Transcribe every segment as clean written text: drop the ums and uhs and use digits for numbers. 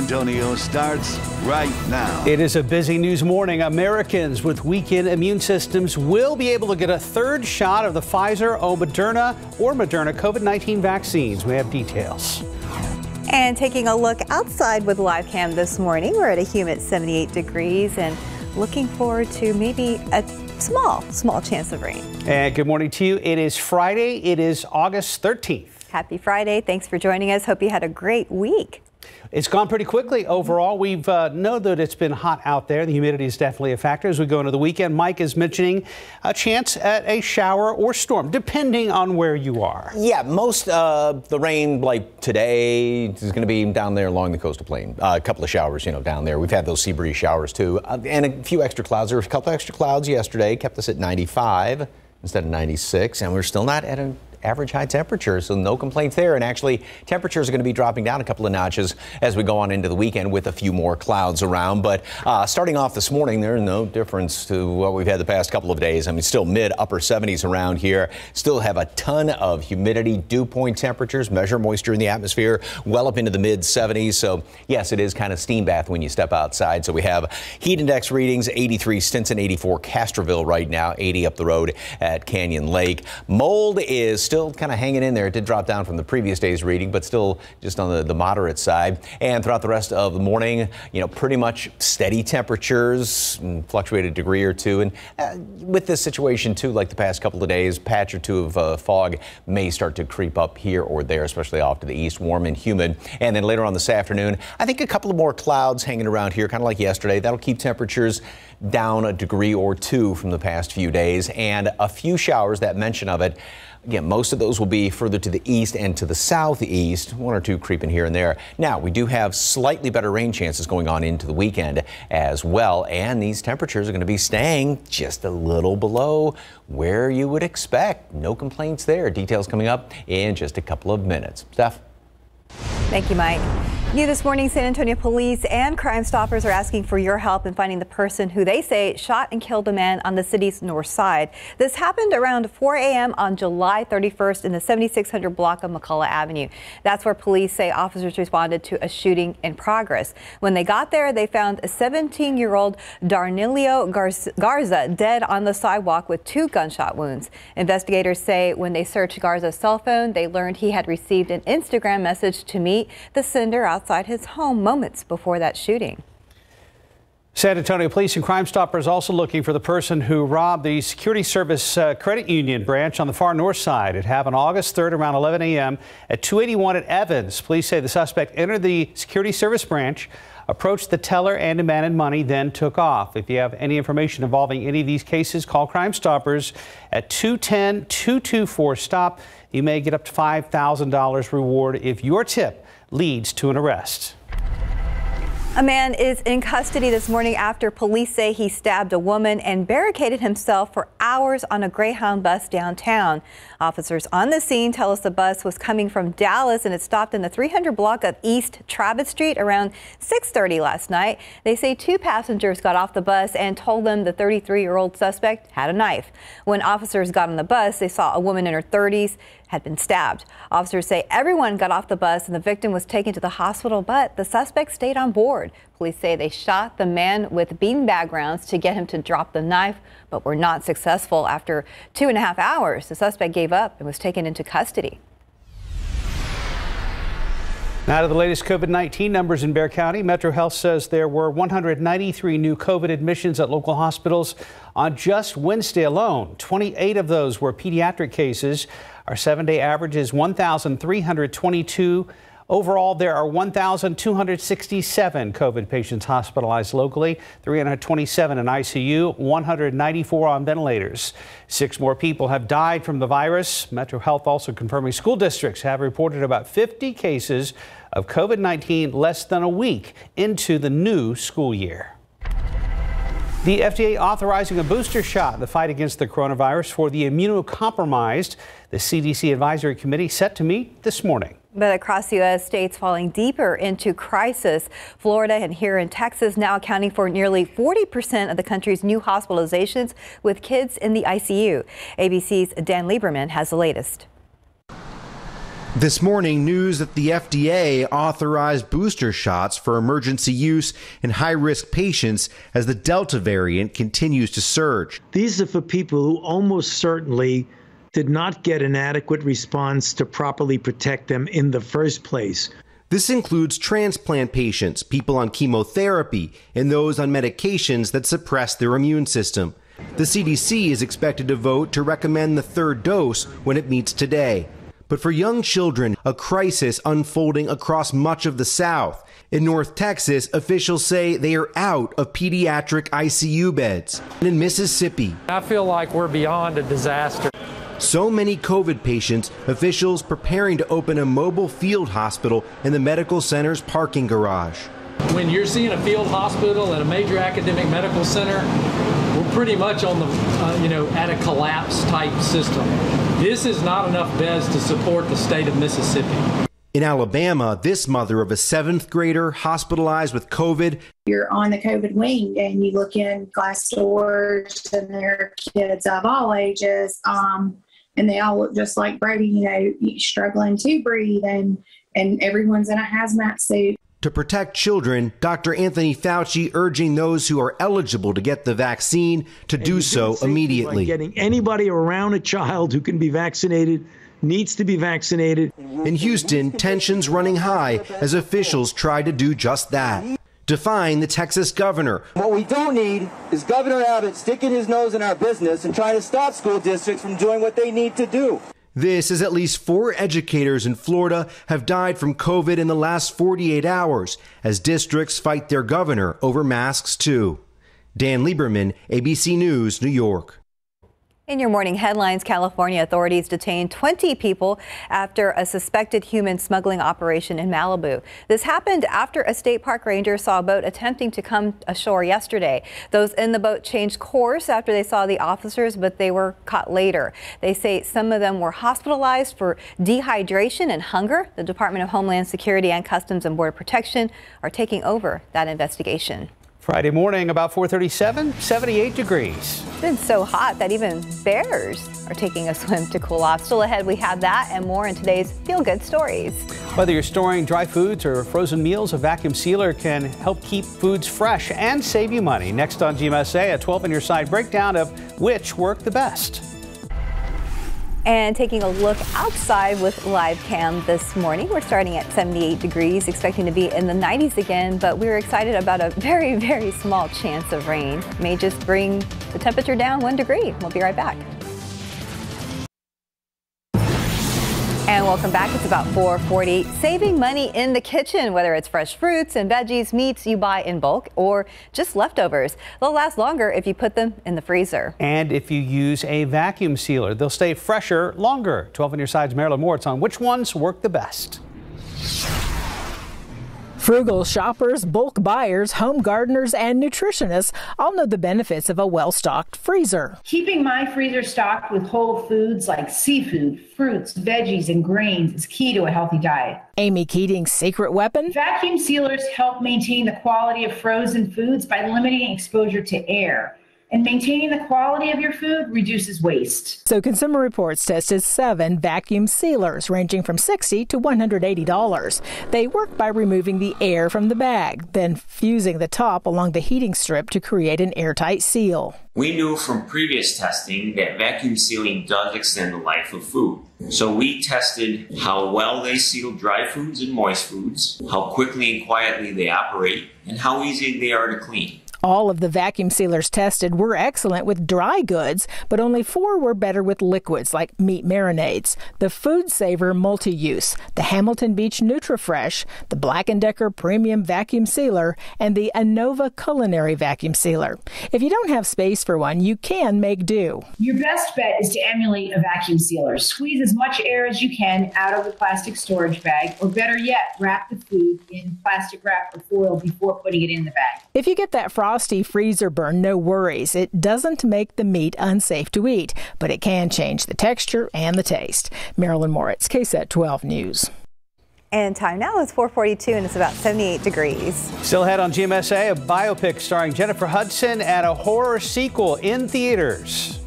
Antonio starts right now. It is a busy news morning. Americans with weakened immune systems will be able to get a third shot of the Pfizer or Moderna COVID-19 vaccines. We have details. And taking a look outside with live cam this morning, we're at a humid 78 degrees and looking forward to maybe a small chance of rain. And good morning to you. It is Friday. It is August 13th. Happy Friday. Thanks for joining us. Hope you had a great week. It's gone pretty quickly overall. We've know that it's been hot out there. The humidity is definitely a factor as we go into the weekend. Mike is mentioning a chance at a shower or storm, depending on where you are. Yeah, most of the rain like today is going to be down there along the coastal plain. A couple of showers, down there. We've had those sea breeze showers too, and a few extra clouds. There were a couple extra clouds yesterday, kept us at 95 instead of 96, and we're still not at an average high temperature, so no complaints there. And actually, temperatures are going to be dropping down a couple of notches as we go on into the weekend with a few more clouds around. But starting off this morning, there's no difference to what we've had the past couple of days. I mean, still mid-upper 70s around here. Still have a ton of humidity. Dew point temperatures, measure moisture in the atmosphere well up into the mid-70s. So, yes, it is kind of steam bath when you step outside. So we have heat index readings, 83 Stinson, 84 Castroville right now, 80 up the road at Canyon Lake. Mold is still kind of hanging in there. It did drop down from the previous day's reading, but still just on the moderate side. And throughout the rest of the morning, pretty much steady temperatures, and fluctuate a degree or two. And with this situation too, like the past couple of days, patch or two of fog may start to creep up here or there, especially off to the east, warm and humid. And then later on this afternoon, I think a couple of more clouds hanging around here, kind of like yesterday. That'll keep temperatures down a degree or two from the past few days, and a few showers, that mention of it. Again, most of those will be further to the east and to the southeast, one or two creeping here and there. Now, we do have slightly better rain chances going on into the weekend as well, and these temperatures are going to be staying just a little below where you would expect. No complaints there. Details coming up in just a couple of minutes. Steph? Thank you, Mike. New this morning, San Antonio police and Crime Stoppers are asking for your help in finding the person who they say shot and killed a man on the city's north side. This happened around 4 a.m. on July 31st in the 7600 block of McCullough Avenue. That's where police say officers responded to a shooting in progress. When they got there, they found a 17-year-old Darnilio Garza dead on the sidewalk with 2 gunshot wounds. Investigators say when they searched Garza's cell phone, they learned he had received an Instagram message to meet the sender outside his home moments before that shooting. San Antonio Police and Crime Stoppers also looking for the person who robbed the Security Service Credit Union branch on the far north side. It happened August 3rd around 11 a.m. at 281 at Evans. Police say the suspect entered the Security Service branch, approached the teller and demanded money, then took off. If you have any information involving any of these cases, call Crime Stoppers at 210-224-STOP. You may get up to $5,000 reward if your tip leads to an arrest. A man is in custody this morning after police say he stabbed a woman and barricaded himself for hours on a Greyhound bus downtown. Officers on the scene tell us the bus was coming from Dallas and it stopped in the 300 block of East Travis Street around 6:30 last night. They say 2 passengers got off the bus and told them the 33-year-old suspect had a knife. When officers got on the bus, they saw a woman in her 30s had been stabbed. Officers say everyone got off the bus and the victim was taken to the hospital, but the suspect stayed on board. Police say they shot the man with beanbag rounds to get him to drop the knife, but were not successful. After 2.5 hours, the suspect gave up and was taken into custody. Now to the latest COVID-19 numbers in Bexar County. Metro Health says there were 193 new COVID admissions at local hospitals on just Wednesday alone. 28 of those were pediatric cases. Our 7-day average is 1,322. Overall, there are 1,267 COVID patients hospitalized locally, 327 in ICU, 194 on ventilators. 6 more people have died from the virus. Metro Health also confirming school districts have reported about 50 cases of COVID-19 less than a week into the new school year. The FDA authorizing a booster shot in the fight against the coronavirus for the immunocompromised. The CDC Advisory Committee set to meet this morning. But across the U.S., states falling deeper into crisis. Florida and here in Texas now accounting for nearly 40% of the country's new hospitalizations with kids in the ICU. ABC's Dan Lieberman has the latest. This morning, news that the FDA authorized booster shots for emergency use in high-risk patients as the Delta variant continues to surge. These are for people who almost certainly did not get an adequate response to properly protect them in the first place. This includes transplant patients, people on chemotherapy, and those on medications that suppress their immune system. The CDC is expected to vote to recommend the third dose when it meets today. But for young children, a crisis unfolding across much of the South. In North Texas, officials say they are out of pediatric ICU beds. And in Mississippi, I feel like we're beyond a disaster. So many COVID patients, officials preparing to open a mobile field hospital in the medical center's parking garage. When you're seeing a field hospital at a major academic medical center, we're pretty much on the, at a collapse type system. This is not enough beds to support the state of Mississippi. In Alabama, this mother of a 7th grader hospitalized with COVID. You're on the COVID wing and you look in glass doors and there are kids of all ages, and they all look just like Brady, struggling to breathe, and everyone's in a hazmat suit. To protect children, Dr. Anthony Fauci urging those who are eligible to get the vaccine to do so immediately. Getting anybody around a child who can be vaccinated needs to be vaccinated. In Houston, tensions running high as officials try to do just that. Defying the Texas governor. What we don't need is Governor Abbott sticking his nose in our business and trying to stop school districts from doing what they need to do. This is at least 4 educators in Florida have died from COVID in the last 48 hours as districts fight their governor over masks too. Dan Lieberman, ABC News, New York. In your morning headlines, California authorities detained 20 people after a suspected human smuggling operation in Malibu. This happened after a state park ranger saw a boat attempting to come ashore yesterday. Those in the boat changed course after they saw the officers, but they were caught later. They say some of them were hospitalized for dehydration and hunger. The Department of Homeland Security and Customs and Border Protection are taking over that investigation. Friday morning, about 4:37, 78 degrees. It's been so hot that even bears are taking a swim to cool off. Still ahead, we have that and more in today's Feel Good Stories. Whether you're storing dry foods or frozen meals, a vacuum sealer can help keep foods fresh and save you money. Next on GMSA, a 12 on your side breakdown of which work the best. And taking a look outside with live cam this morning, we're starting at 78 degrees, expecting to be in the 90s again, but we're excited about a very, very small chance of rain. May just bring the temperature down 1 degree. We'll be right back. And welcome back. It's about 4:40. Saving money in the kitchen, whether it's fresh fruits and veggies, meats you buy in bulk, or just leftovers. They'll last longer if you put them in the freezer. And if you use a vacuum sealer, they'll stay fresher longer. 12 on your side's Marilyn Moritz on which ones work the best. Frugal shoppers, bulk buyers, home gardeners, and nutritionists all know the benefits of a well-stocked freezer. Keeping my freezer stocked with whole foods like seafood, fruits, veggies, and grains is key to a healthy diet. Amy Keating's secret weapon? Vacuum sealers help maintain the quality of frozen foods by limiting exposure to air. And maintaining the quality of your food reduces waste. So Consumer Reports tested 7 vacuum sealers ranging from $60 to $180. They work by removing the air from the bag, then fusing the top along the heating strip to create an airtight seal. We knew from previous testing that vacuum sealing does extend the life of food. So we tested how well they seal dry foods and moist foods, how quickly and quietly they operate, and how easy they are to clean. All of the vacuum sealers tested were excellent with dry goods, but only 4 were better with liquids like meat marinades. The Food Saver Multi-Use, the Hamilton Beach NutriFresh, the Black & Decker Premium Vacuum Sealer, and the Innova Culinary Vacuum Sealer. If you don't have space for one, you can make do. Your best bet is to emulate a vacuum sealer. Squeeze as much air as you can out of the plastic storage bag, or better yet, wrap the food in plastic wrap or foil before putting it in the bag. If you get that frosty freezer burn, no worries. It doesn't make the meat unsafe to eat, but it can change the texture and the taste. Marilyn Moritz, KSAT 12 News. And time now is 4:42 and it's about 78 degrees. Still ahead on GMSA, a biopic starring Jennifer Hudson and a horror sequel in theaters.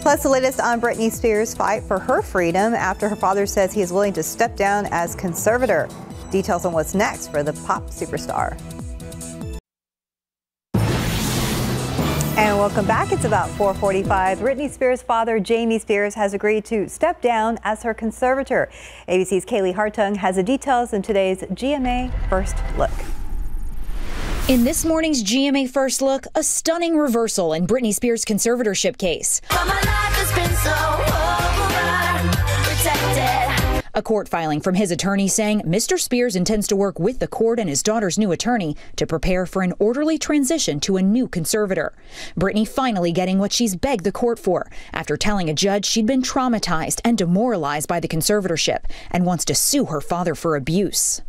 Plus, the latest on Britney Spears' fight for her freedom after her father says he is willing to step down as conservator. Details on what's next for the pop superstar. And welcome back. It's about 4:45. Britney Spears' father, Jamie Spears, has agreed to step down as her conservator. ABC's Kaylee Hartung has the details in today's GMA First Look. In this morning's GMA First Look, a stunning reversal in Britney Spears' conservatorship case. A court filing from his attorney saying Mr. Spears intends to work with the court and his daughter's new attorney to prepare for an orderly transition to a new conservator. Britney finally getting what she's begged the court for after telling a judge she'd been traumatized and demoralized by the conservatorship and wants to sue her father for abuse.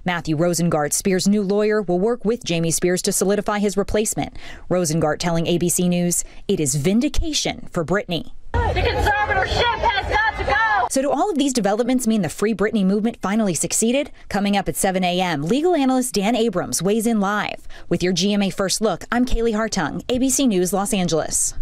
Matthew Rosengart, Spears' new lawyer, will work with Jamie Spears to solidify his replacement. Rosengart telling ABC News, it is vindication for Britney. The conservatorship has got to go. So do all of these developments mean the Free Britney movement finally succeeded? Coming up at 7 a.m., legal analyst Dan Abrams weighs in live. With your GMA First Look, I'm Kaylee Hartung, ABC News, Los Angeles.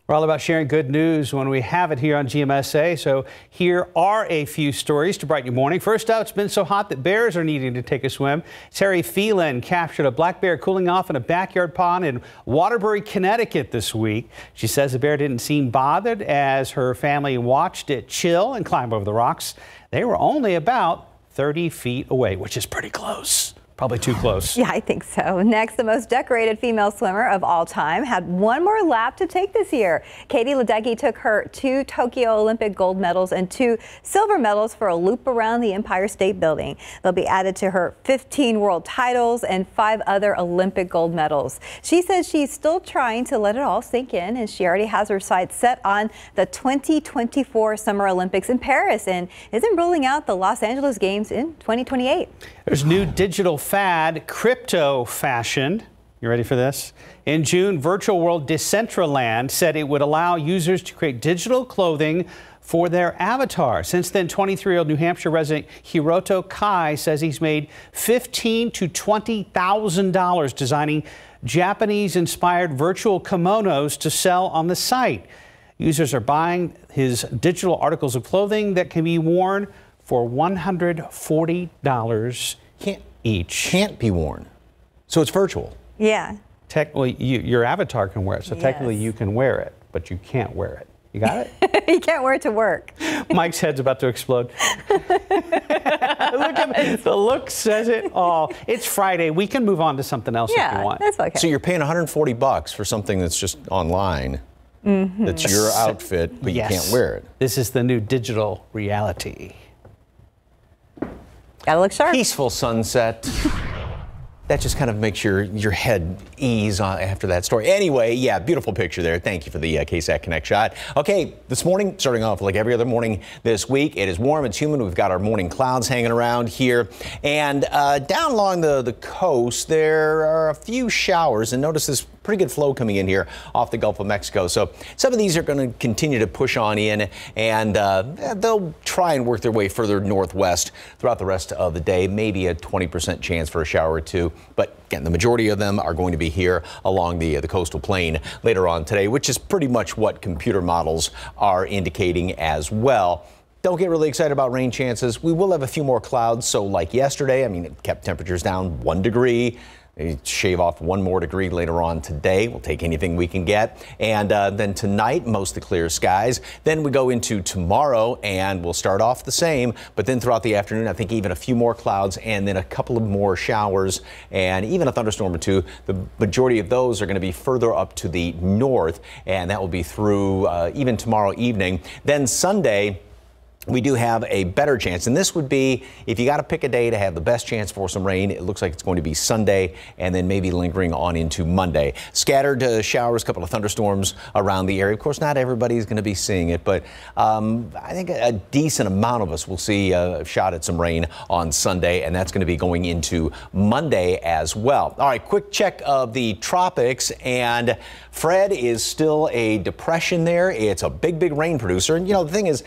We're all about sharing good news when we have it here on GMSA. So here are a few stories to brighten your morning. First out, it's been so hot that bears are needing to take a swim. Terry Phelan captured a black bear cooling off in a backyard pond in Waterbury, Connecticut this week. She says the bear didn't seem bothered as her family watched it chill and climb over the rocks. They were only about 30 feet away, which is pretty close. Probably too close. Yeah, I think so. Next, the most decorated female swimmer of all time had one more lap to take this year. Katie Ledecky took her 2 Tokyo Olympic gold medals and 2 silver medals for a loop around the Empire State Building. They'll be added to her 15 world titles and 5 other Olympic gold medals. She says she's still trying to let it all sink in, and she already has her sights set on the 2024 Summer Olympics in Paris and isn't ruling out the Los Angeles Games in 2028. There's new digital fad, crypto fashion. You ready for this? In June, virtual world Decentraland said it would allow users to create digital clothing for their avatar. Since then, 23-year-old New Hampshire resident Hiroto Kai says he's made $15,000 to $20,000 designing Japanese-inspired virtual kimonos to sell on the site. Users are buying his digital articles of clothing that can be worn for $140 each. Can't be worn. So it's virtual. Yeah. Technically, your avatar can wear it, so technically you can wear it, but you can't wear it. You got it? You can't wear it to work. Mike's head's about to explode. Look at me. The look says it all. It's Friday. We can move on to something else if you want. That's okay. So you're paying $140 for something that's just online. That's your outfit, but you can't wear it. This is the new digital reality. Gotta look sharp. Peaceful sunset. That just kind of makes your head ease after that story. Anyway, yeah, beautiful picture there. Thank you for the KSAT Connect shot. Okay, this morning, starting off like every other morning this week, it is warm, it's humid. We've got our morning clouds hanging around here. And down along the coast, there are a few showers. And notice this pretty good flow coming in here off the Gulf of Mexico. So some of these are going to continue to push on in, and they'll try and work their way further northwest throughout the rest of the day. Maybe a 20% chance for a shower or two. But again, the majority of them are going to be here along the coastal plain later on today, which is pretty much what computer models are indicating as well. Don't get really excited about rain chances. We will have a few more clouds. So like yesterday, I mean, it kept temperatures down 1 degree. Maybe shave off 1 more degree later on today. We'll take anything we can get. And then tonight, mostly clear skies. Then we go into tomorrow and we'll start off the same. But then throughout the afternoon, I think even a few more clouds and then a couple of more showers and even a thunderstorm or two. The majority of those are going to be further up to the north. And that will be through even tomorrow evening. Then Sunday, we do have a better chance, and this would be if you got to pick a day to have the best chance for some rain. It looks like it's going to be Sunday and then maybe lingering on into Monday. Scattered showers, a couple of thunderstorms around the area. Of course, not everybody's going to be seeing it, but I think a decent amount of us will see a shot at some rain on Sunday, and that's going to be going into Monday as well. All right, quick check of the tropics, and Fred is still a depression there. It's a big rain producer, and you know the thing is,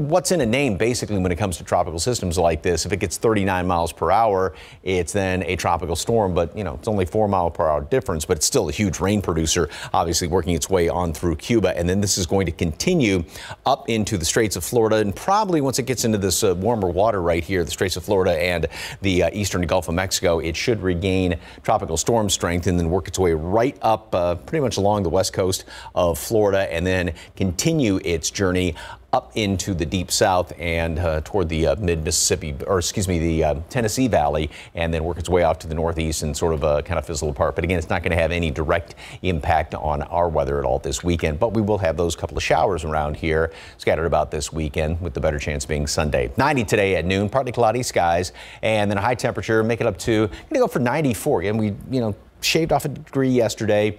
what's in a name basically when it comes to tropical systems like this. If it gets 39 miles per hour, it's then a tropical storm, but it's only 4 mile per hour difference, but it's still a huge rain producer, obviously working its way on through Cuba. And then this is going to continue up into the Straits of Florida, and probably once it gets into this warmer water right here, the Straits of Florida and the eastern Gulf of Mexico, it should regain tropical storm strength and then work its way right up pretty much along the west coast of Florida, and then continue its journey up into the deep south and toward the mid-Mississippi, or excuse me, the Tennessee Valley, and then work its way out to the northeast and sort of kind of fizzle apart. But again, it's not going to have any direct impact on our weather at all this weekend, but we will have those couple of showers around here scattered about this weekend, with the better chance being Sunday. 90 today at noon, partly cloudy skies, and then a high temperature, make it up to, going to go for 94. Again, we, shaved off a degree yesterday,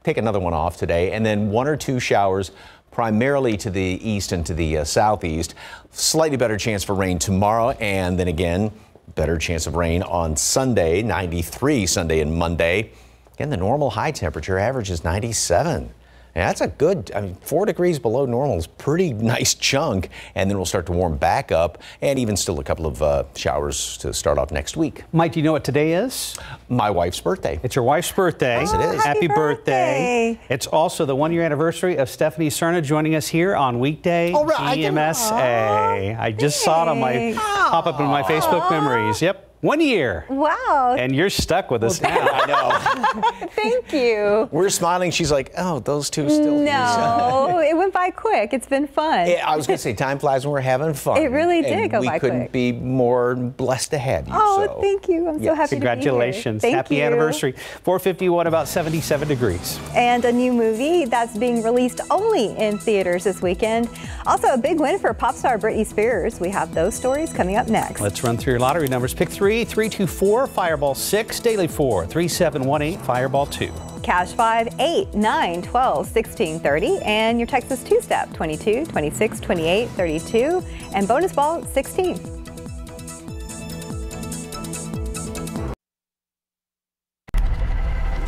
take another one off today, and then 1 or 2 showers primarily to the east and to the southeast. Slightly better chance for rain tomorrow, and then again, better chance of rain on Sunday, 93 Sunday and Monday. Again, the normal high temperature average is 97. And that's a good, 4 degrees below normal is pretty nice chunk, and then we'll start to warm back up, and even still a couple of showers to start off next week. Mike, do you know what today is? My wife's birthday. It's your wife's birthday. Yes, it is. Happy birthday. It's also the 1-year anniversary of Stephanie Cerna joining us here on weekday EMSA. I just saw it on my pop-up in my Facebook memories. Yep. 1 year. Wow. And you're stuck with us now. I know. Thank you. We're smiling. She's like, oh, those two still. No, it went by quick. It's been fun. Yeah, I was going to say, time flies when we're having fun. It really did go by quick. We couldn't be more blessed to have you. Oh, thank you. I'm so happy to be here. Congratulations. Happy anniversary. 4:51, about 77 degrees. And a new movie that's being released only in theaters this weekend. Also, a big win for pop star Britney Spears. We have those stories coming up next. Let's run through your lottery numbers. Pick 3, 324, Fireball 6, Daily 4, 3718, Fireball 2. Cash 5, 8, 9, 12, 16, 30. And your Texas two-step 22, 26, 28, 32. And bonus ball 16.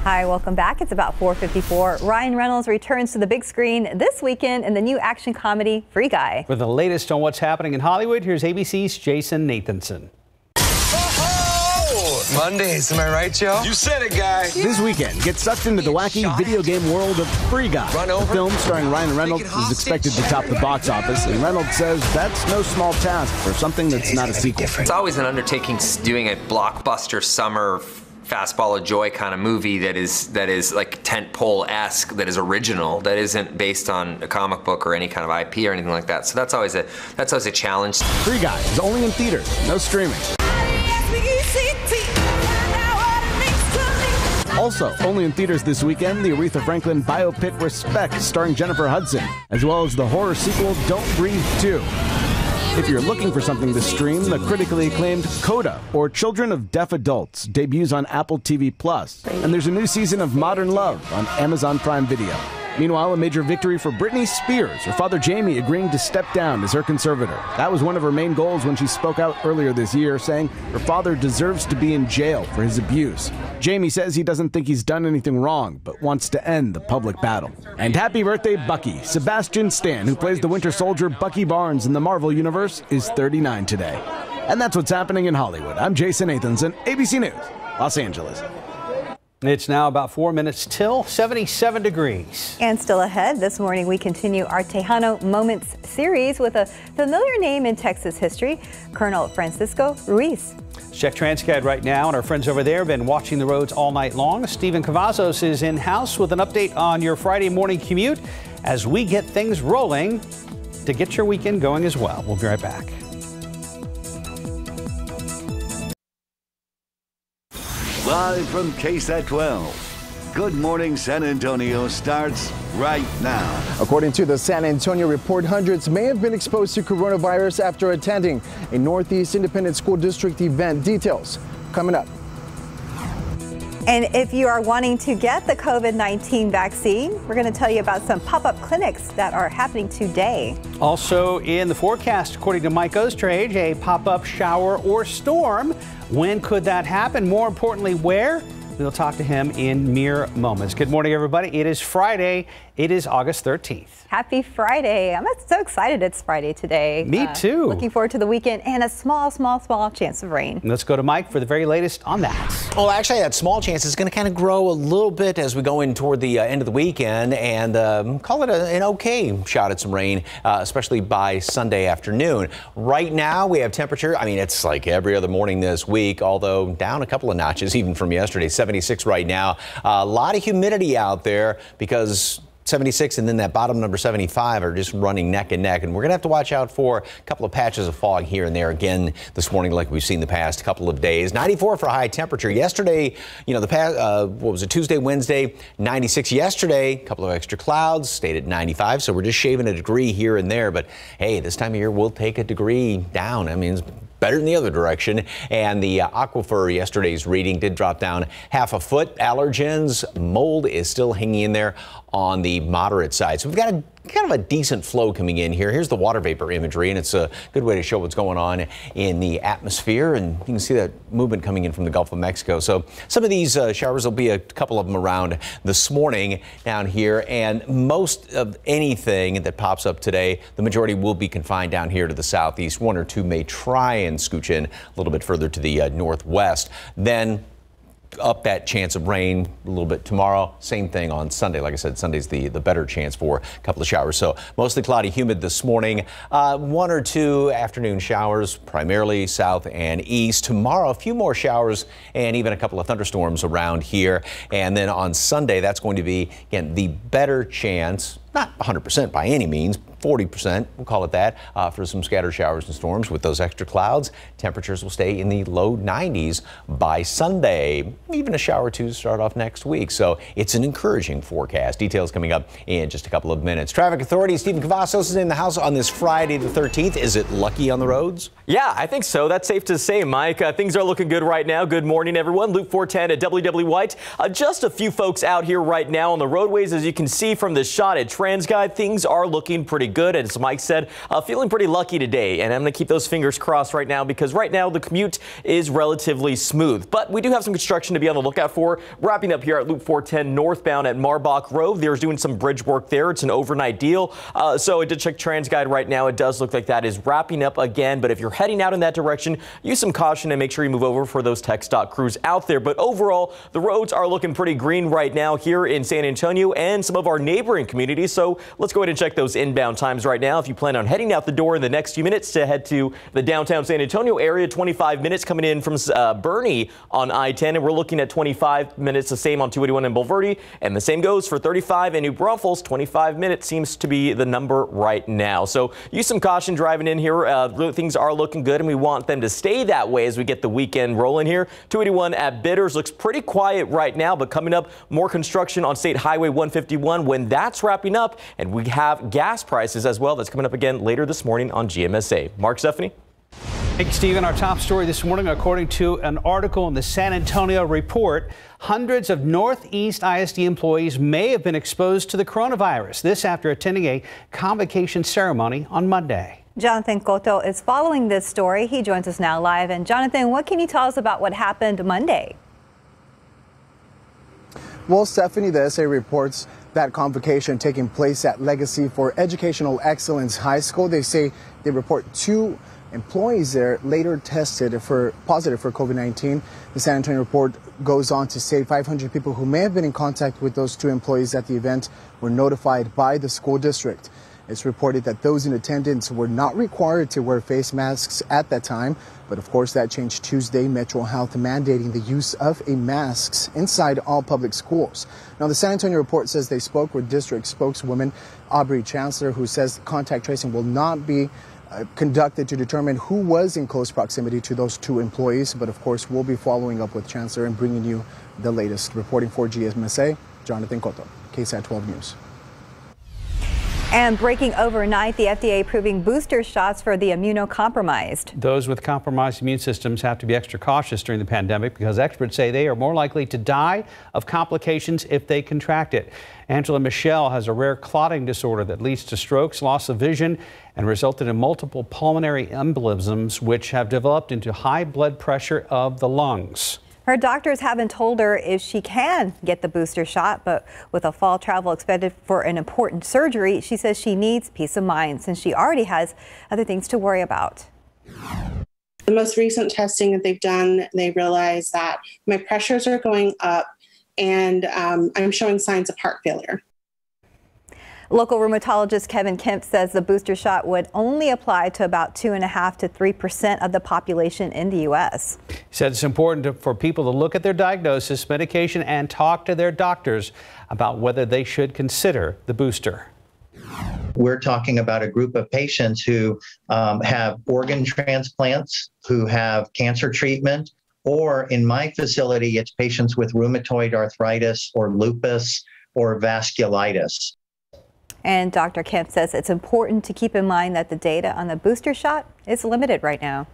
Hi, welcome back. It's about 4:54. Ryan Reynolds returns to the big screen this weekend in the new action comedy Free Guy. For the latest on what's happening in Hollywood, here's ABC's Jason Nathanson. Mondays, am I right, Joe? You said it, guy. This weekend, get sucked into the wacky video game world of Free Guy. The film starring Ryan Reynolds is expected to top the box office, and Reynolds says that's no small task for something that's not a sequel. It's always an undertaking doing a blockbuster summer fastball of joy kind of movie that is like tentpole-esque, that is original, that isn't based on a comic book or any kind of IP or anything like that. So that's always a challenge. Free Guy is only in theaters, no streaming. Also, only in theaters this weekend, the Aretha Franklin biopic Respect starring Jennifer Hudson, as well as the horror sequel Don't Breathe 2. If you're looking for something to stream, the critically acclaimed Coda, or Children of Deaf Adults, debuts on Apple TV+. And there's a new season of Modern Love on Amazon Prime Video. Meanwhile, a major victory for Britney Spears, her father Jamie agreeing to step down as her conservator. That was one of her main goals when she spoke out earlier this year, saying her father deserves to be in jail for his abuse. Jamie says he doesn't think he's done anything wrong, but wants to end the public battle. And happy birthday, Bucky. Sebastian Stan, who plays the Winter Soldier Bucky Barnes in the Marvel Universe, is 39 today. And that's what's happening in Hollywood. I'm Jason Nathanson, ABC News, Los Angeles. It's now about 4 minutes till 77 degrees. And still ahead this morning, we continue our Tejano Moments series with a familiar name in Texas history, Colonel Francisco Ruiz. Check Transcad right now, and our friends over there have been watching the roads all night long. Stephen Cavazos is in-house with an update on your Friday morning commute as we get things rolling to get your weekend going as well. We'll be right back. Live from KSAT 12. Good Morning San Antonio starts right now. According to the San Antonio report, hundreds may have been exposed to coronavirus after attending a Northeast Independent School District event. Details coming up. And if you are wanting to get the COVID-19 vaccine, we're going to tell you about some pop-up clinics that are happening today. Also in the forecast, according to Mike Ostrage, a pop-up shower or storm. When could that happen? More importantly, where? We'll talk to him in mere moments. Good morning, everybody. It is Friday. It is August 13th. Happy Friday. I'm so excited it's Friday today. Me too. Looking forward to the weekend and a small chance of rain. Let's go to Mike for the very latest on that. Well, actually, that small chance is going to kind of grow a little bit as we go in toward the end of the weekend and call it an okay shot at some rain, especially by Sunday afternoon. Right now, we have temperature. I mean, it's like every other morning this week, although down a couple of notches even from yesterday. 76 right now. A lot of humidity out there because 76 and then that bottom number 75 are just running neck and neck, and we're gonna have to watch out for a couple of patches of fog here and there again this morning, like we've seen the past couple of days. 94 for high temperature yesterday. You know, the past what was it, Tuesday, Wednesday, 96 yesterday. A couple of extra clouds, stayed at 95, so we're just shaving a degree here and there. But hey, this time of year we'll take a degree down. I mean, it's better in the other direction. And the aquifer, yesterday's reading did drop down half a foot. Allergens, mold is still hanging in there on the moderate side. So we've got kind of a decent flow coming in here. Here's the water vapor imagery, and it's a good way to show what's going on in the atmosphere. And you can see that movement coming in from the Gulf of Mexico. So some of these showers, will be a couple of them around this morning down here. And most of anything that pops up today, the majority will be confined down here to the southeast. One or two may try and scooch in a little bit further to the northwest. Then up that chance of rain a little bit tomorrow. Same thing on Sunday. Like I said, Sunday's the better chance for a couple of showers. So mostly cloudy, humid this morning. One or two afternoon showers, primarily south and east. Tomorrow, a few more showers and even a couple of thunderstorms around here. And then on Sunday, that's going to be, again, the better chance. Not 100% by any means, 40%, we'll call it that, for some scattered showers and storms with those extra clouds. Temperatures will stay in the low 90s by Sunday. Even a shower or two to start off next week. So it's an encouraging forecast. Details coming up in just a couple of minutes. Traffic Authority Stephen Cavazos is in the house on this Friday the 13th. Is it lucky on the roads? Yeah, I think so. That's safe to say, Mike. Things are looking good right now. Good morning, everyone. Loop 410 at WW White. Just a few folks out here right now on the roadways. As you can see from this shot at TransGuide, things are looking pretty good. As Mike said, feeling pretty lucky today. And I'm going to keep those fingers crossed right now because right now the commute is relatively smooth. But we do have some construction to be on the lookout for. Wrapping up here at Loop 410 northbound at Marbach Road. There's doing some bridge work there. It's an overnight deal. So I did check TransGuide right now. It does look like that is wrapping up again. But if you're heading out in that direction, use some caution and make sure you move over for those tech stock crews out there. But overall, the roads are looking pretty green right now here in San Antonio and some of our neighboring communities. So let's go ahead and check those inbound times right now. If you plan on heading out the door in the next few minutes to head to the downtown San Antonio area, 25 minutes coming in from Bernie on I-10, and we're looking at 25 minutes, the same on 281 in Bulverde, and the same goes for 35 in New Braunfels. 25 minutes seems to be the number right now. So use some caution driving in here. Things are looking good, and we want them to stay that way as we get the weekend rolling here. 281 at Bidders looks pretty quiet right now, but coming up, more construction on State Highway 151 when that's wrapping up, and we have gas prices as well. That's coming up again later this morning on GMSA. Mark, Stephanie. Thank you, Stephen. Our top story this morning, according to an article in the San Antonio Report, hundreds of Northeast ISD employees may have been exposed to the coronavirus. This after attending a convocation ceremony on Monday. Jonathan Cotto is following this story. He joins us now live. And Jonathan, what can you tell us about what happened Monday? Well, Stephanie, the SA reports that convocation taking place at Legacy for Educational Excellence High School. They say they report 2 employees there later tested positive for COVID-19. The San Antonio report goes on to say 500 people who may have been in contact with those 2 employees at the event were notified by the school district. It's reported that those in attendance were not required to wear face masks at that time, but of course that changed Tuesday, Metro Health mandating the use of masks inside all public schools. Now, the San Antonio report says they spoke with district spokeswoman Aubrey Chancellor, who says contact tracing will not be conducted to determine who was in close proximity to those 2 employees. But of course, we'll be following up with Chancellor and bringing you the latest. Reporting for GMSA, Jonathan Cotto, KSAT 12 News. And breaking overnight, the FDA approving booster shots for the immunocompromised. Those with compromised immune systems have to be extra cautious during the pandemic because experts say they are more likely to die of complications if they contract it. Angela Michelle has a rare clotting disorder that leads to strokes, loss of vision, and resulted in multiple pulmonary embolisms, which have developed into high blood pressure of the lungs. Her doctors haven't told her if she can get the booster shot, but with a fall travel expected for an important surgery, she says she needs peace of mind since she already has other things to worry about. The most recent testing that they've done, they realize that my pressures are going up and I'm showing signs of heart failure. Local rheumatologist Kevin Kemp says the booster shot would only apply to about 2.5% to 3% of the population in the U.S. He said it's important for people to look at their diagnosis, medication, and talk to their doctors about whether they should consider the booster. We're talking about a group of patients who have organ transplants, who have cancer treatment, or in my facility, it's patients with rheumatoid arthritis or lupus or vasculitis. And Dr. Kemp says it's important to keep in mind that the data on the booster shot is limited right now.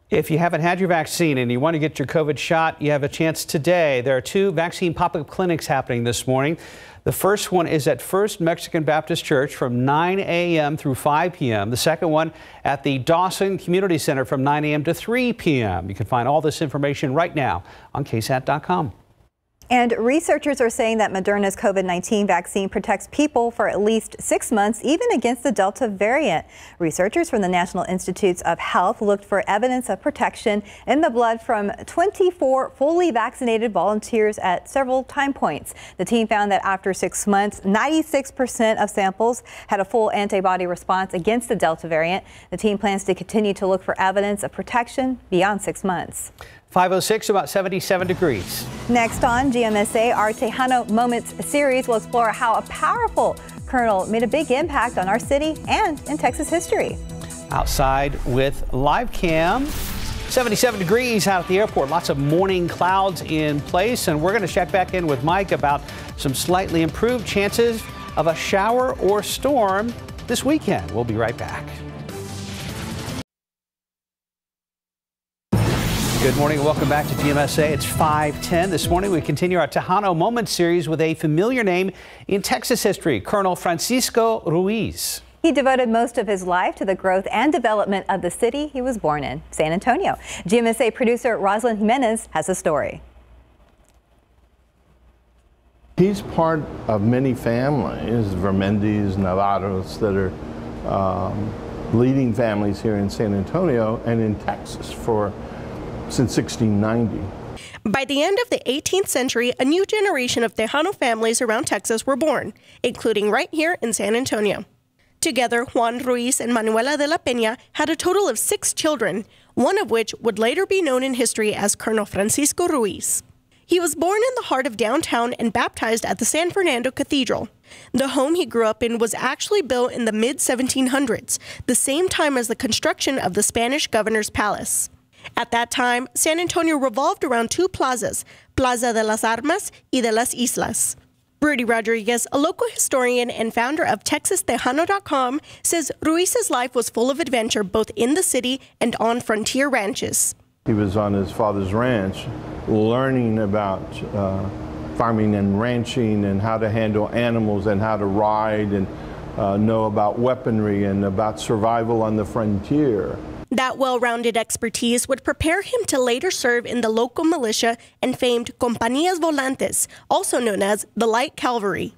If you haven't had your vaccine and you want to get your COVID shot, you have a chance today. There are 2 vaccine pop-up clinics happening this morning. The first one is at First Mexican Baptist Church from 9 a.m. through 5 p.m. The second one at the Dawson Community Center from 9 a.m. to 3 p.m. You can find all this information right now on KSAT.com. And researchers are saying that Moderna's COVID-19 vaccine protects people for at least 6 months, even against the Delta variant. Researchers from the National Institutes of Health looked for evidence of protection in the blood from 24 fully vaccinated volunteers at several time points. The team found that after 6 months, 96% of samples had a full antibody response against the Delta variant. The team plans to continue to look for evidence of protection beyond 6 months. 5:06, about 77 degrees. Next on GMSA, our Tejano Moments series will explore how a powerful colonel made a big impact on our city and in Texas history. Outside with live cam, 77 degrees out at the airport. Lots of morning clouds in place, and we're going to check back in with Mike about some slightly improved chances of a shower or storm this weekend. We'll be right back. Good morning and welcome back to GMSA. It's 5:10. This morning we continue our Tejano Moments series with a familiar name in Texas history, Colonel Francisco Ruiz. He devoted most of his life to the growth and development of the city he was born in, San Antonio. GMSA producer Rosalind Jimenez has a story. He's part of many families, Vermendez, Navarros, that are leading families here in San Antonio and in Texas since 1690. By the end of the 18th century, a new generation of Tejano families around Texas were born, including right here in San Antonio. Together, Juan Ruiz and Manuela de la Peña had a total of 6 children, one of which would later be known in history as Colonel Francisco Ruiz. He was born in the heart of downtown and baptized at the San Fernando Cathedral. The home he grew up in was actually built in the mid-1700s, the same time as the construction of the Spanish governor's palace. At that time, San Antonio revolved around 2 plazas, Plaza de las Armas y de las Islas. Rudy Rodriguez, a local historian and founder of TexasTejano.com, says Ruiz's life was full of adventure both in the city and on frontier ranches. He was on his father's ranch learning about farming and ranching and how to handle animals and how to ride and know about weaponry and about survival on the frontier. That well-rounded expertise would prepare him to later serve in the local militia and famed Compañías Volantes, also known as the Light Cavalry.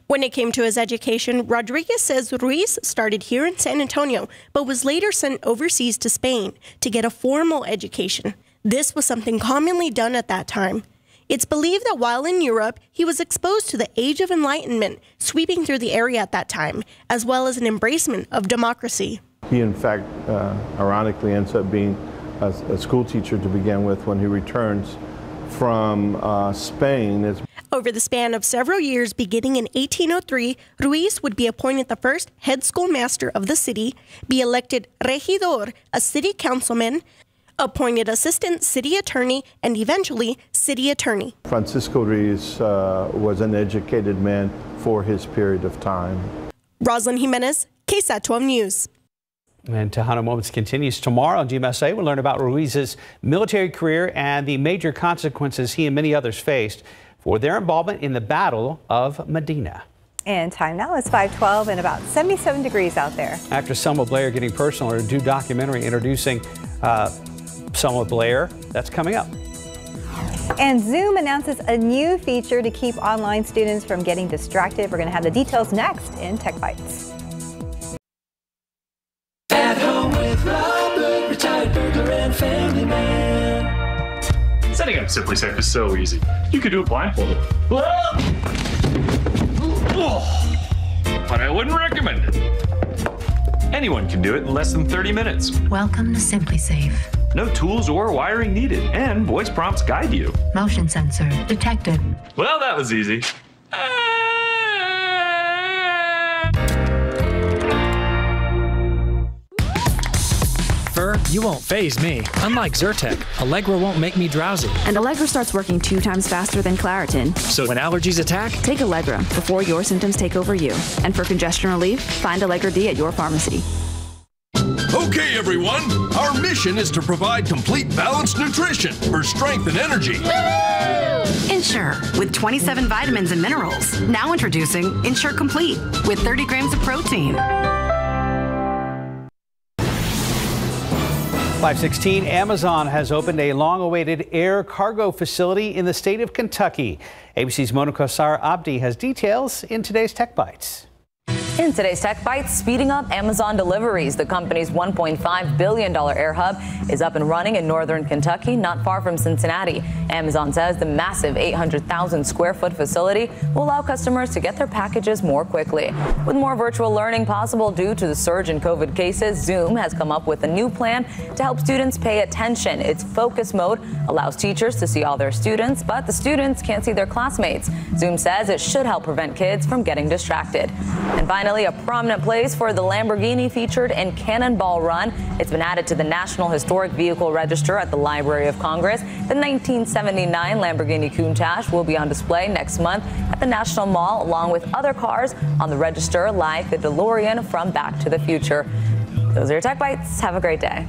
When it came to his education, Rodriguez says Ruiz started here in San Antonio, but was later sent overseas to Spain to get a formal education. This was something commonly done at that time. It's believed that while in Europe, he was exposed to the Age of Enlightenment sweeping through the area at that time, as well as an embracement of democracy. He, in fact, ironically ends up being a school teacher to begin with when he returns from Spain. Over the span of several years, beginning in 1803, Ruiz would be appointed the first head schoolmaster of the city, be elected regidor, a city councilman, appointed assistant city attorney, and eventually city attorney. Francisco Ruiz was an educated man for his period of time. Rosalind Jimenez, KSAT 12 News. And Tejano Moments continues tomorrow on GMSA. We'll learn about Ruiz's military career and the major consequences he and many others faced for their involvement in the Battle of Medina. And time now is 5:12 and about 77 degrees out there. Actress Selma Blair getting personal in her new documentary introducing Selma Blair. That's coming up. And Zoom announces a new feature to keep online students from getting distracted. We're going to have the details next in Tech Bites. At home with Robert, retired burglar and family man. Setting up Simply Safe is so easy. You could do it blindfolded. But I wouldn't recommend it. Anyone can do it in less than 30 minutes. Welcome to Simply Safe. No tools or wiring needed, and voice prompts guide you. Motion sensor detected. Well, that was easy. You won't faze me. Unlike Zyrtec, Allegra won't make me drowsy. And Allegra starts working 2 times faster than Claritin. So when allergies attack, take Allegra before your symptoms take over you. And for congestion relief, find Allegra D at your pharmacy. Okay, everyone. Our mission is to provide complete balanced nutrition for strength and energy. Ensure with 27 vitamins and minerals. Now introducing Ensure Complete with 30 grams of protein. 5:16, Amazon has opened a long-awaited air cargo facility in the state of Kentucky. ABC's Mona Kosar Abdi has details in today's Tech Bites. In today's Tech Bites, speeding up Amazon Deliveries. The company's $1.5 billion air hub is up and running in northern Kentucky, not far from Cincinnati. Amazon says the massive 800,000 square foot facility will allow customers to get their packages more quickly. With more virtual learning possible due to the surge in COVID cases, Zoom has come up with a new plan to help students pay attention. Its focus mode allows teachers to see all their students, but the students can't see their classmates. Zoom says it should help prevent kids from getting distracted. And finally, a prominent place for the Lamborghini featured in Cannonball Run. It's been added to the National Historic Vehicle Register at the Library of Congress. The 1979 Lamborghini Countach will be on display next month at the National Mall, along with other cars on the register like the DeLorean from Back to the Future. Those are your Tech Bites. Have a great day.